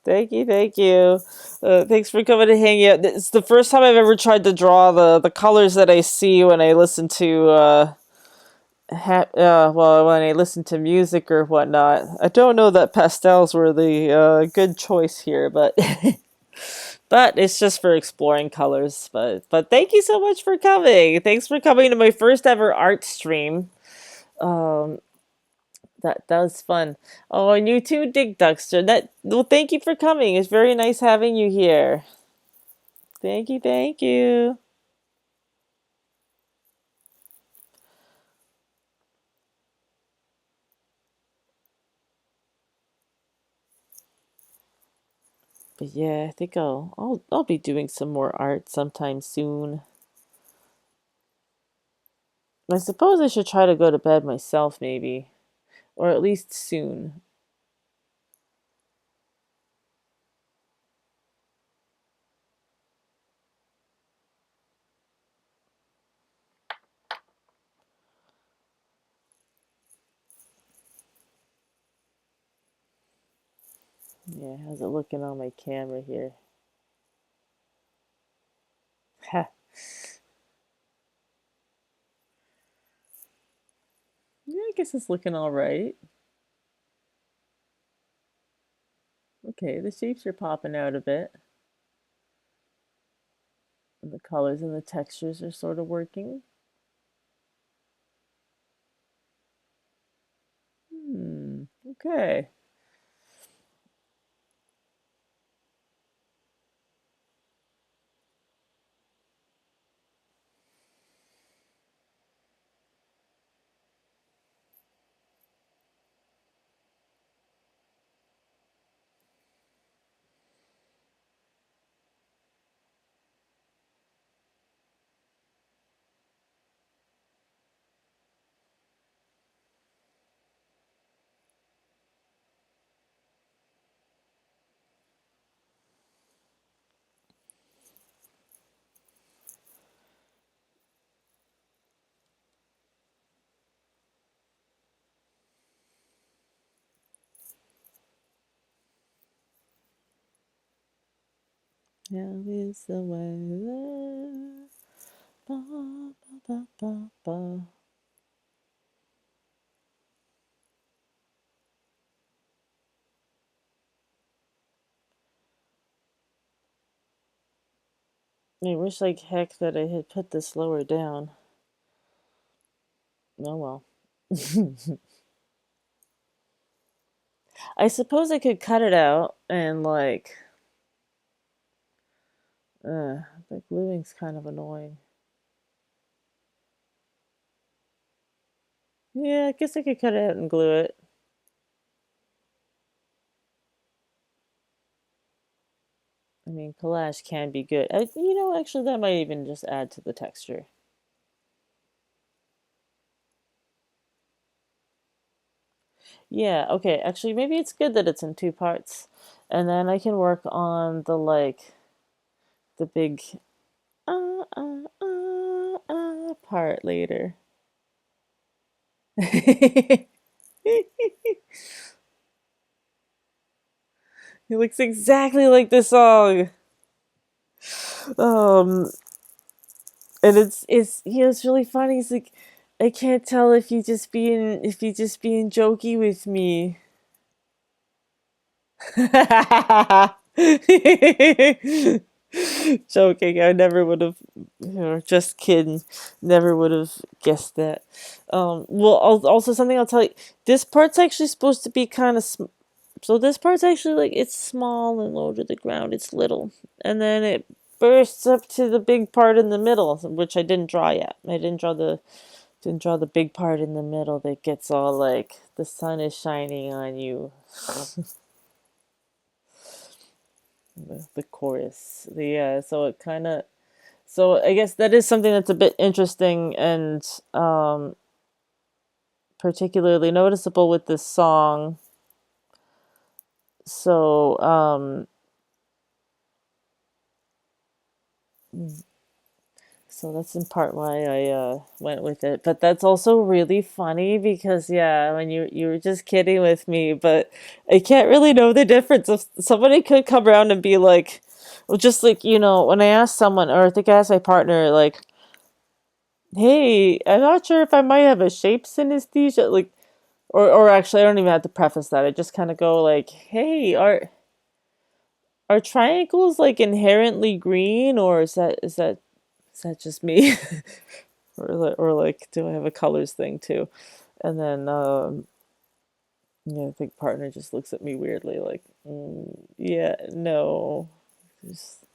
Thank you, thank you. Thanks for coming to hang out. It's the first time I've ever tried to draw the colors that I see when I listen to well, when I listen to music or whatnot. I don't know that pastels were the good choice here, but but it's just for exploring colors. But thank you so much for coming. Thanks for coming to my first ever art stream. Um, that was fun. Oh, and you too, Dig Duckster. Well, thank you for coming. It's very nice having you here. Thank you, thank you. But yeah, I think I'll be doing some more art sometime soon. I suppose I should try to go to bed myself, maybe, or at least soon. Yeah, how's it looking on my camera here? Ha. Yeah, I guess it's looking all right. Okay, the shapes are popping out a bit. And the colors and the textures are sort of working. Okay. How is the weather? Ba, ba, ba, ba, ba. I wish like heck that I had put this lower down. Oh well. I suppose I could cut it out and the gluing's kind of annoying. Yeah, I guess I could cut it out and glue it. I mean, collage can be good. Actually, that might even just add to the texture. Yeah, okay. Actually, maybe it's good that it's in two parts. And then I can work on the big part later. He looks exactly like the song. Um, and it's really funny. He's like, I can't tell if you just being jokey with me. Joking. I never would have. Just kidding. Never would have guessed that. Well, also something I'll tell you. This part's actually supposed to be kind of. So this part's actually like it's small and low to the ground. It's little, and then it bursts up to the big part in the middle, which I didn't draw yet. I didn't draw the Didn't draw the big part in the middle that gets all like the sun is shining on you. The chorus. So it kind of, so I guess that is something that's a bit interesting and particularly noticeable with this song. So so that's in part why I went with it. But that's also really funny because yeah, when you were just kidding with me, but I can't really know the difference. If somebody could come around and be like, well, just like, you know, when I asked someone, or I think I asked my partner, like, hey, I'm not sure if I might have a shape synesthesia, like, or actually, I don't even have to preface that. I just kind of go like, hey, are triangles like inherently green, or is that just me? Or like, do I have a colors thing too? And then, yeah, I think partner just looks at me weirdly, like, yeah, no. Just,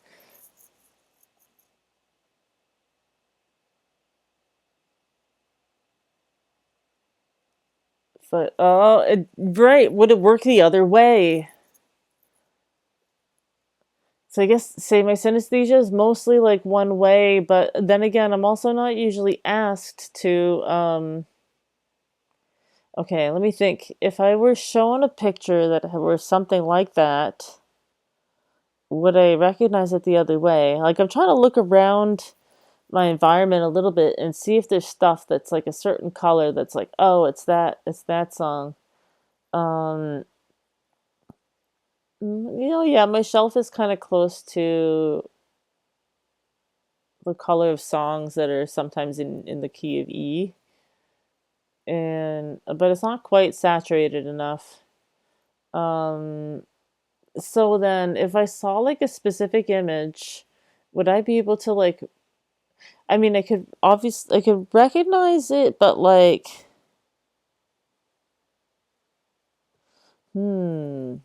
but, oh, right, would it work the other way? So I guess, say my synesthesia is mostly like one way, but then again, I'm also not usually asked to, okay, let me think. If I were shown a picture that were something like that, would I recognize it the other way? Like, I'm trying to look around my environment a little bit and see if there's stuff that's like a certain color that's like, oh, it's that song. Um, yeah, my shelf is kind of close to the color of songs that are sometimes in the key of E, and but it's not quite saturated enough. Um, so then if I saw like a specific image, would I be able to like, I mean, I could recognize it, but like, hmm,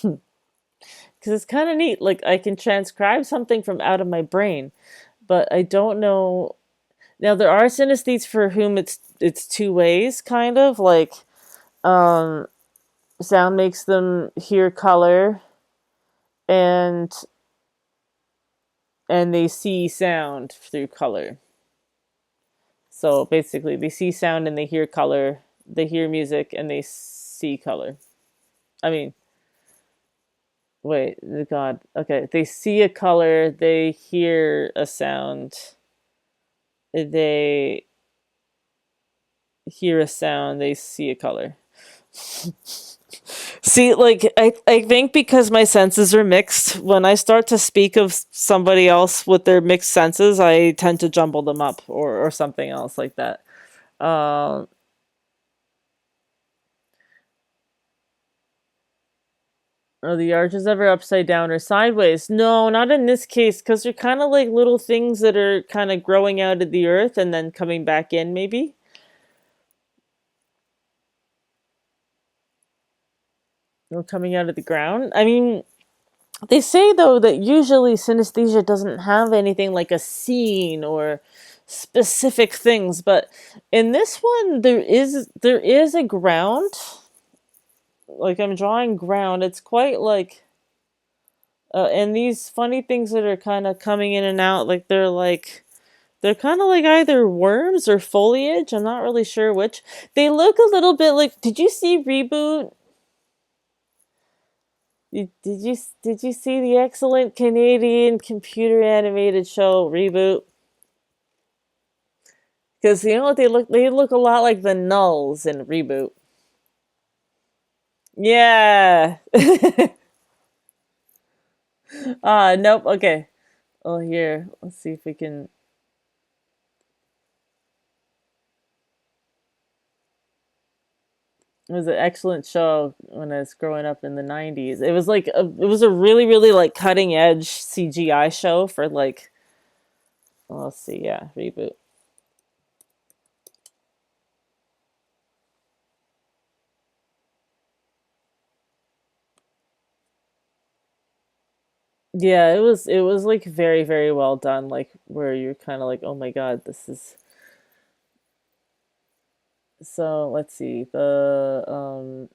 because it's kind of neat. Like I can transcribe something from out of my brain, but I don't know. Now there are synesthetes for whom it's two ways, kind of like um, sound makes them hear color, and they see sound through color. So basically, they see sound and they hear color. They hear music and they see color. I mean, wait, God. Okay, they see a color. They hear a sound. They hear a sound. They see a color. See, like I think because my senses are mixed, when I start to speak of somebody else with their mixed senses, I tend to jumble them up or something else like that. Um, are the arches ever upside down or sideways? No, not in this case, because they're kind of like little things that are kind of growing out of the earth and then coming back in, maybe. Or coming out of the ground. I mean, they say though that usually synesthesia doesn't have anything like a scene or specific things, but in this one there is a ground. Like I'm drawing ground. It's quite like and these funny things that are kind of coming in and out, they're kind of like either worms or foliage. I'm not really sure which. They look a little bit like. Did you see Reboot? Did you see the excellent Canadian computer animated show Reboot? Because you know what they look? They look a lot like the Nulls in Reboot. Yeah. Nope. Okay. Oh, here. Let's see if we can. It was an excellent show when I was growing up in the '90s. It was a really really like cutting edge CGI show for like. Well, let's see. Yeah, Reboot. Yeah, it was like very very well done. Like where you're kind of like, oh my god, this is So let's see the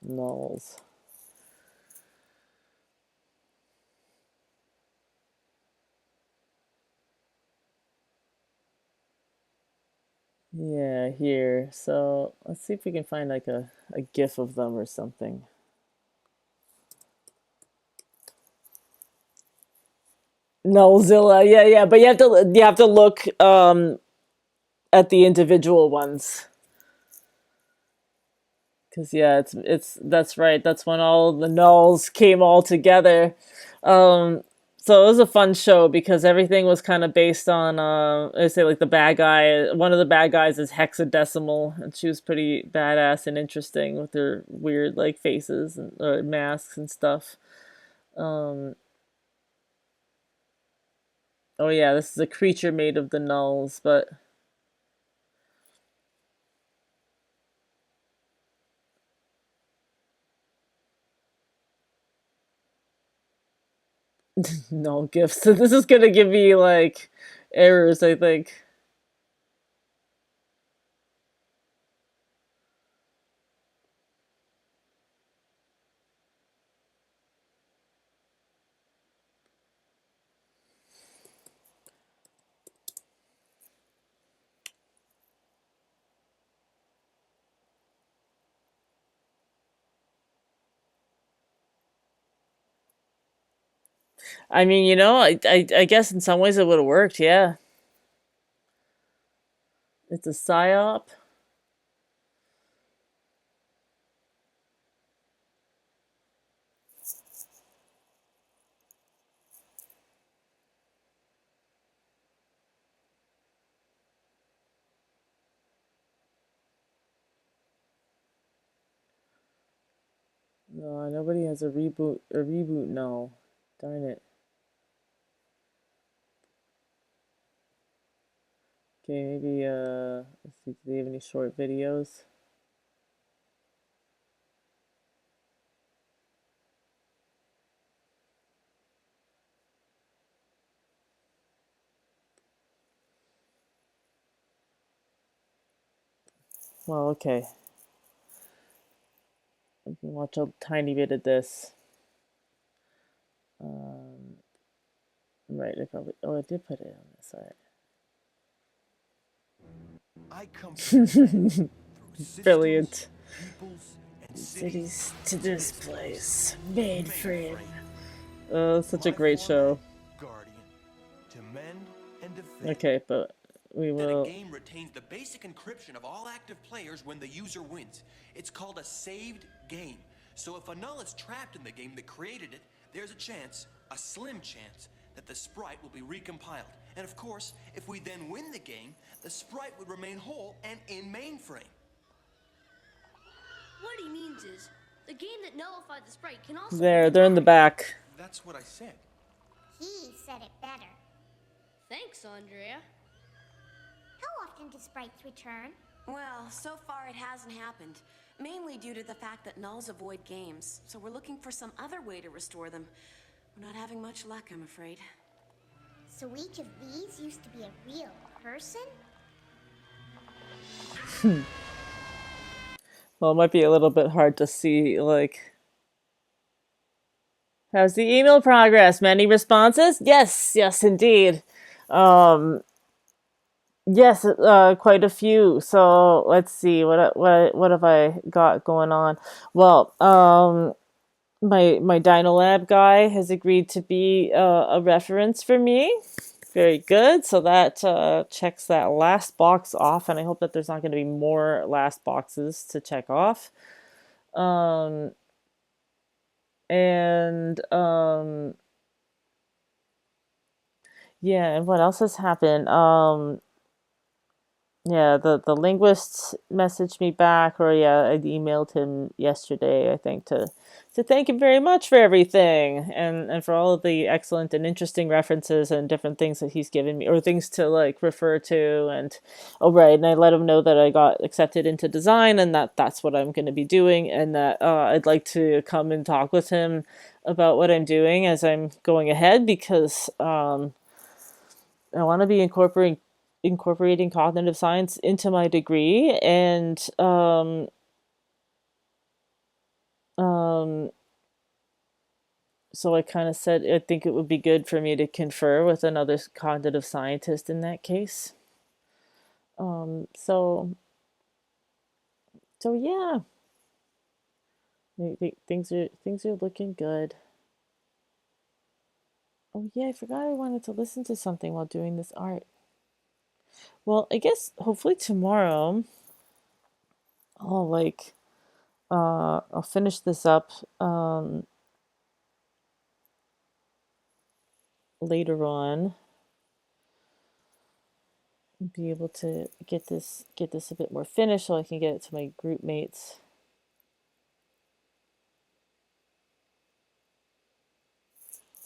nulls. Yeah, here. So let's see if we can find like a GIF of them or something. Nullzilla, yeah, but you have to look at the individual ones. Because yeah, it's that's right. That's when all the nulls came all together. Um, so it was a fun show because everything was kind of based on I say like the bad guy. One of the bad guys is hexadecimal, and she was pretty badass and interesting with her weird like faces and masks and stuff. Um, oh yeah, this is a creature made of the nulls, but no gifts. So this is gonna give me like errors, I think. I mean, I guess in some ways it would have worked, yeah. It's a psyop. No, nobody has a reboot no. Darn it. Okay, maybe let's see, do they have any short videos? Well, okay. I can watch a tiny bit of this. Um, right, I probably I did put it on this side. I come from Brilliant. peoples and Cities to this place, made for him. Such a My great show. guardian to mend and defend. Okay, but we That a will. game retains the basic encryption of all active players when the user wins. It's called a saved game. So if a null is trapped in the game that created it, there's a chance, a slim chance, that the sprite will be recompiled. And of course, if we then win the game, the sprite would remain whole and in mainframe. What he means is, the game that nullified the sprite can also They're in the back. That's what I said. He said it better. Thanks, Andrea. How often do sprites return? Well, so far it hasn't happened. Mainly due to the fact that nulls avoid games. So we're looking for some other way to restore them. We're not having much luck, I'm afraid. So each of these used to be a real person? Well, it might be a little bit hard to see, like... How's the email progress? Many responses? Yes, indeed. Yes, quite a few. So let's see, what have I got going on? Well, my Dynolab guy has agreed to be a reference for me. Very good. So that checks that last box off, and I hope that there's not going to be more last boxes to check off. And yeah, and what else has happened? Yeah, the linguist messaged me back, or yeah, I emailed him yesterday, I think, to thank him very much for everything and for all of the excellent and interesting references and different things that he's given me, or things to like refer to. And oh right, and I let him know that I got accepted into design and that's what I'm going to be doing, and that I'd like to come and talk with him about what I'm doing as I'm going ahead, because I want to be incorporating cognitive science into my degree, and so I kind of said I think it would be good for me to confer with another cognitive scientist in that case. So yeah, things are looking good. Oh yeah, I forgot I wanted to listen to something while doing this art. Well, I guess hopefully tomorrow I'll I'll finish this up later on. Be able to get this a bit more finished so I can get it to my group mates.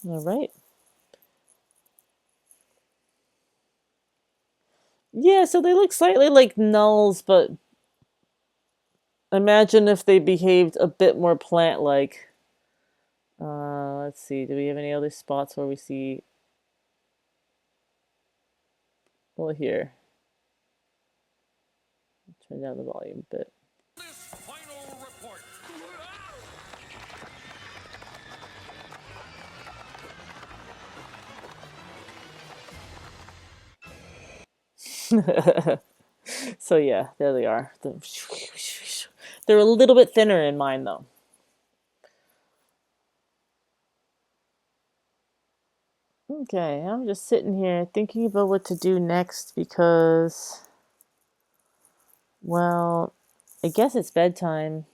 All right. Yeah, so they look slightly like nulls, but imagine if they behaved a bit more plant-like. Let's see. Do we have any other spots where we see? Well, here. Turn down the volume a bit. Final report. So yeah, there they are. They're a little bit thinner in mine though. Okay, I'm just sitting here thinking about what to do next because, well, I guess it's bedtime.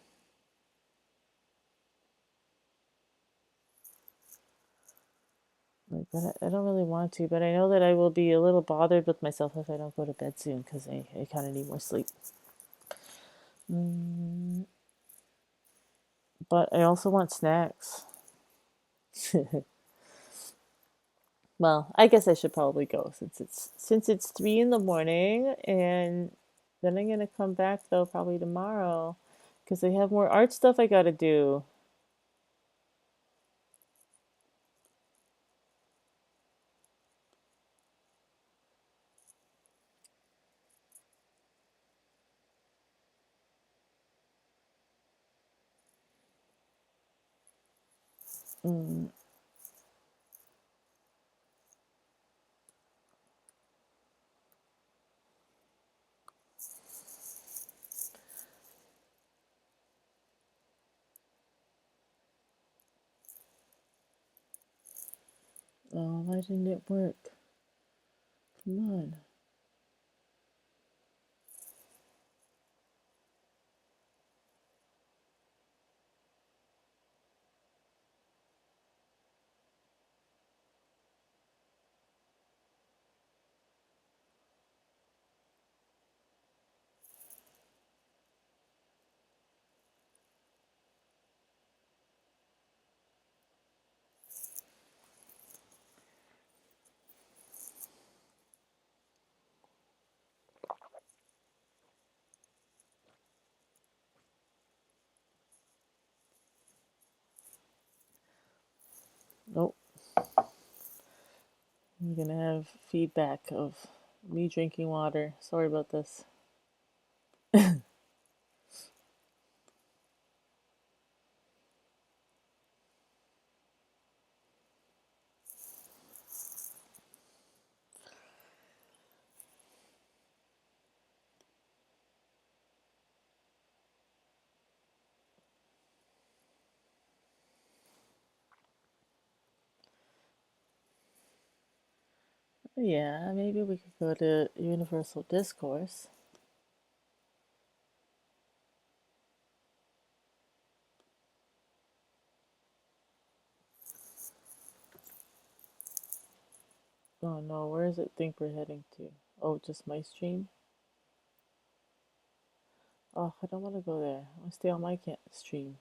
But I don't really want to, but I know that I will be a little bothered with myself if I don't go to bed soon because I kind of need more sleep. But I also want snacks. Well, I guess I should probably go since it's 3 in the morning, and then I'm gonna come back though probably tomorrow because I have more art stuff I gotta do. Mm. Oh, why didn't it work? Come on. Nope. I'm gonna have feedback of me drinking water. Sorry about this. Yeah, maybe we could go to Universal Discourse. Oh no, where does it think we're heading to? Oh, just my stream? Oh, I don't want to go there. I want to stay on my stream.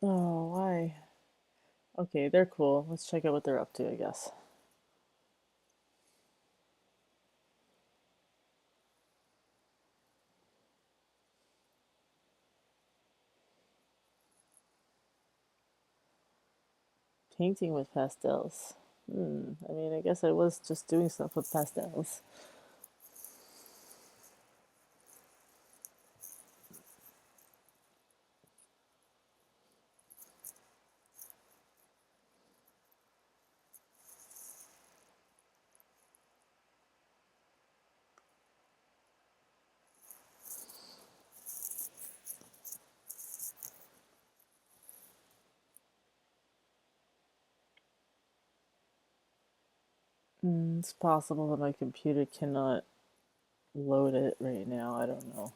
Oh, why? Okay, they're cool. Let's check out what they're up to, I guess. Painting with pastels. I mean, I guess I was just doing stuff with pastels. It's possible that my computer cannot load it right now. I don't know.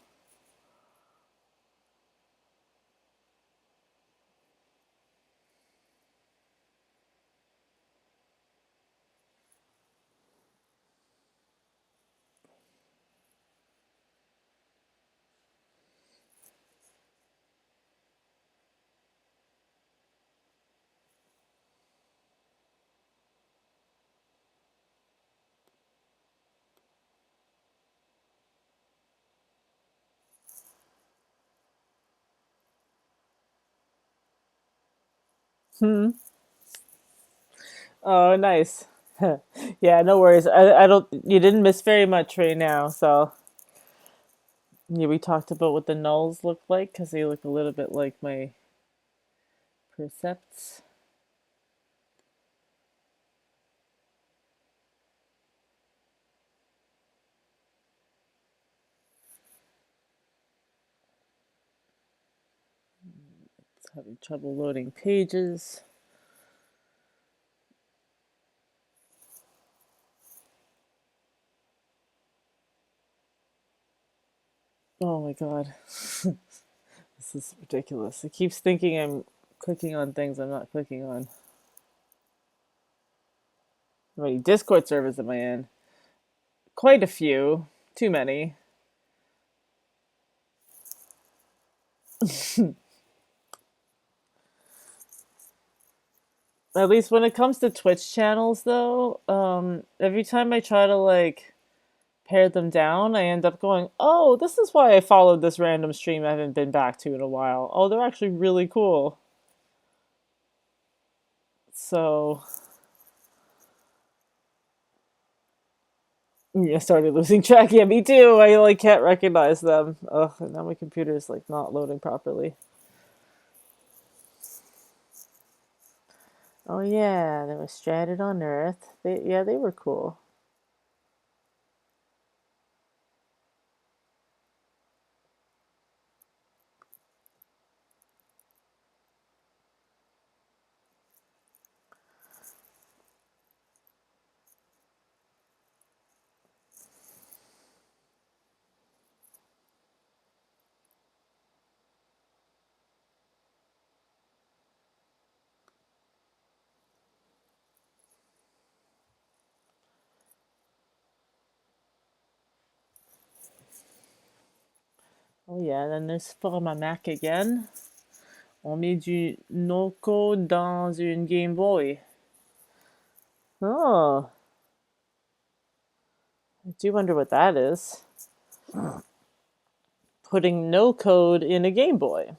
Oh, nice. Yeah, no worries. I don't. You didn't miss very much right now. So yeah, we talked about what the nulls look like because they look a little bit like my percepts. It's having trouble loading pages. Oh my god. This is ridiculous. It keeps thinking I'm clicking on things I'm not clicking on. How many Discord servers am I in? Quite a few. Too many. At least when it comes to Twitch channels, though, every time I try to like pare them down, I end up going, "Oh, this is why I followed this random stream I haven't been back to in a while. Oh, they're actually really cool." So, yeah, I started losing track. Yeah, me too. I like can't recognize them. Ugh, and now my computer's like not loading properly. Oh yeah, they were stranded on Earth. They were cool. Oh yeah, then there's for ma Mac again. On met du no-code dans une Game Boy. Oh, I do wonder what that is. Putting no code in a Game Boy.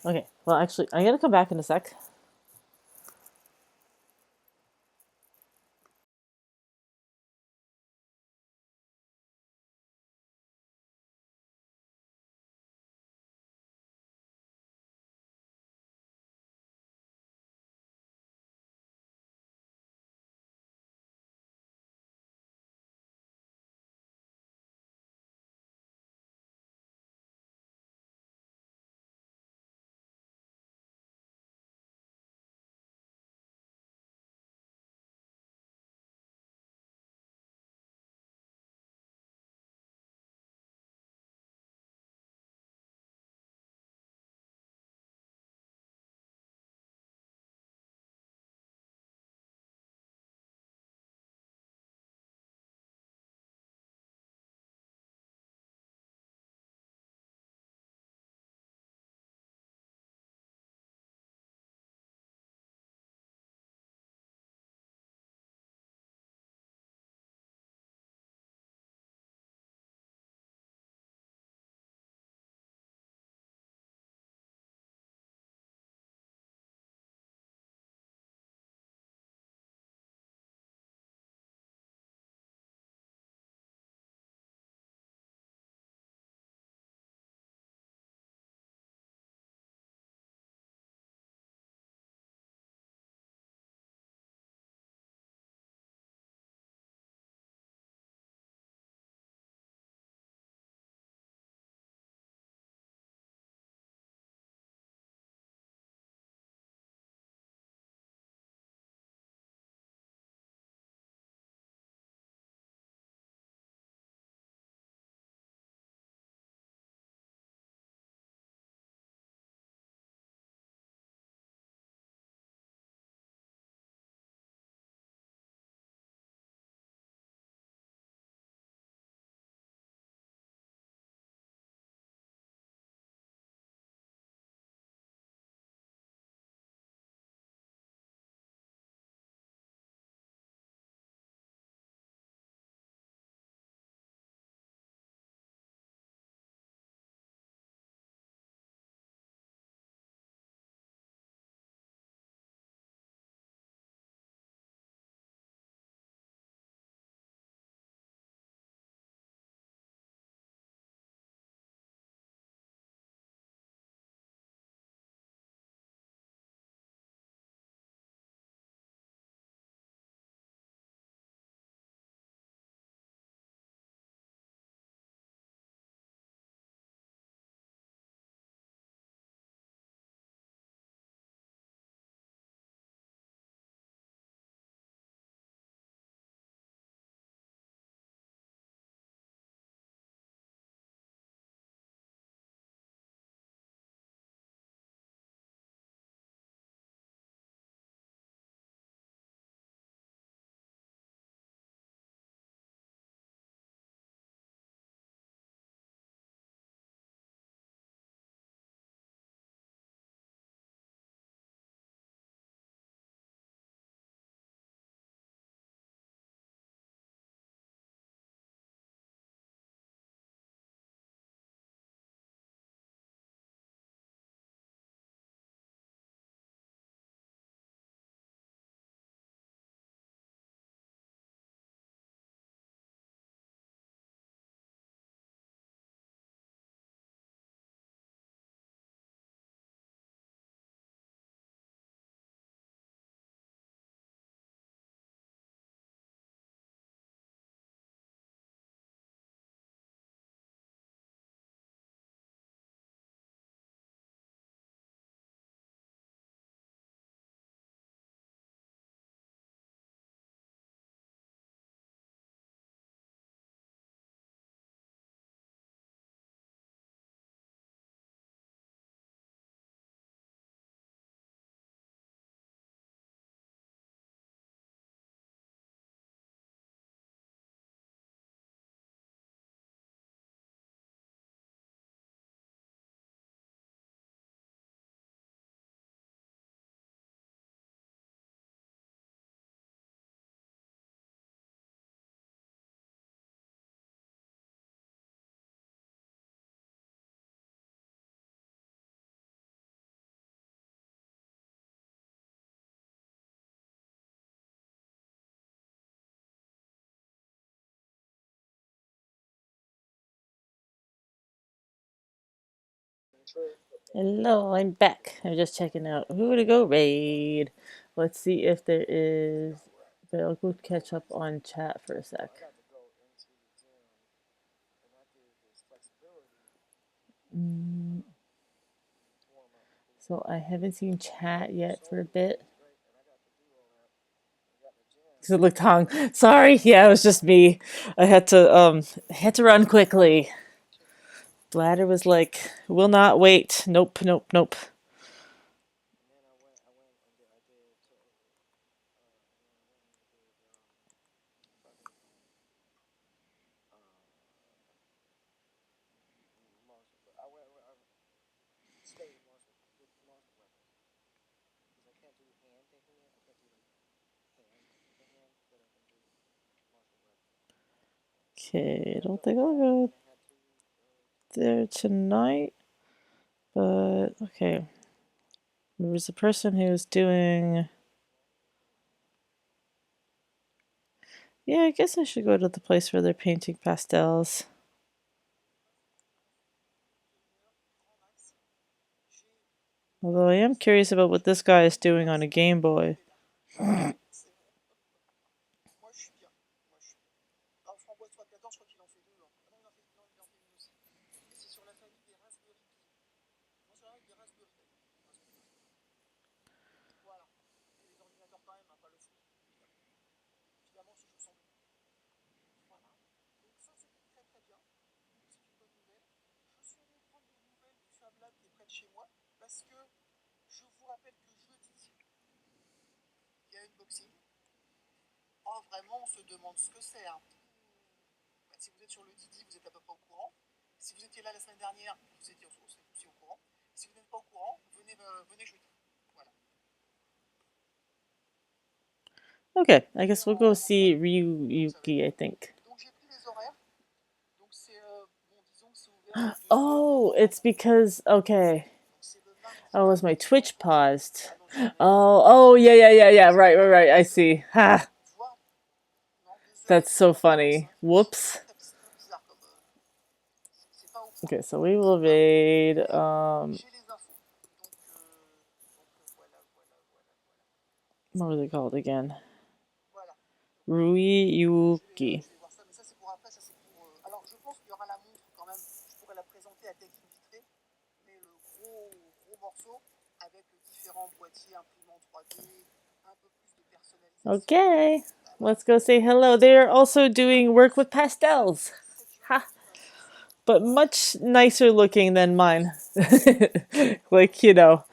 Okay, well, actually, I'm gonna come back in a sec. Hello, I'm back. I'm just checking out who to go raid. Let's see if there is. But I'll go catch up on chat for a sec. So I haven't seen chat yet for a bit. It looked hung. Sorry, yeah, it was just me. I had to run quickly. Bladder was like, will not wait. Nope, nope, nope. Okay, I don't think I'll go there tonight, but okay. There was a person who was doing. Yeah, I guess I should go to the place where they're painting pastels. Although I am curious about what this guy is doing on a Game Boy. Oh, vraiment, on se demande ce que c'est. Hein. Si vous êtes sur le Didi, vous êtes à peu près au courant. Si vous étiez là la semaine dernière, vous étiez aussi au courant. Si vous n'êtes pas au courant, venez jeudi. Voilà. Okay, I guess we'll go see Ryuyuki, I think. Donc j'ai pris les horaires. Donc c'est bon, disons que c'est ouvert. Oh, it's because okay. Oh, was my Twitch paused? Oh, yeah. Right. I see. Ha. That's so funny. Whoops. Okay, so we will raid. What was it called again? Ryuyuki. Alors, je pense qu'il y aura la montre quand même. Je pourrais la présenter à Tech Vitré, mais le gros morceau avec différents boîtiers imprimants 3D, un peu plus de personnalisation. Okay, let's go say hello. They're also doing work with pastels. Ha! But much nicer looking than mine. Like, you know,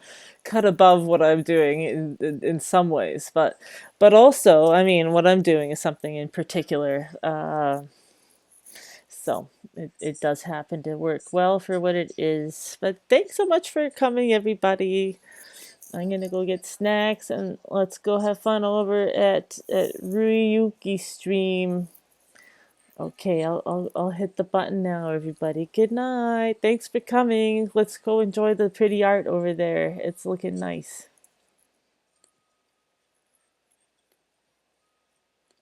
cut above what I'm doing in some ways. But also, I mean, what I'm doing is something in particular. So it does happen to work well for what it is. But thanks so much for coming, everybody. I'm gonna go get snacks and let's go have fun over at Ryuyuki Stream. Okay, I'll hit the button now, everybody. Good night. Thanks for coming. Let's go enjoy the pretty art over there. It's looking nice.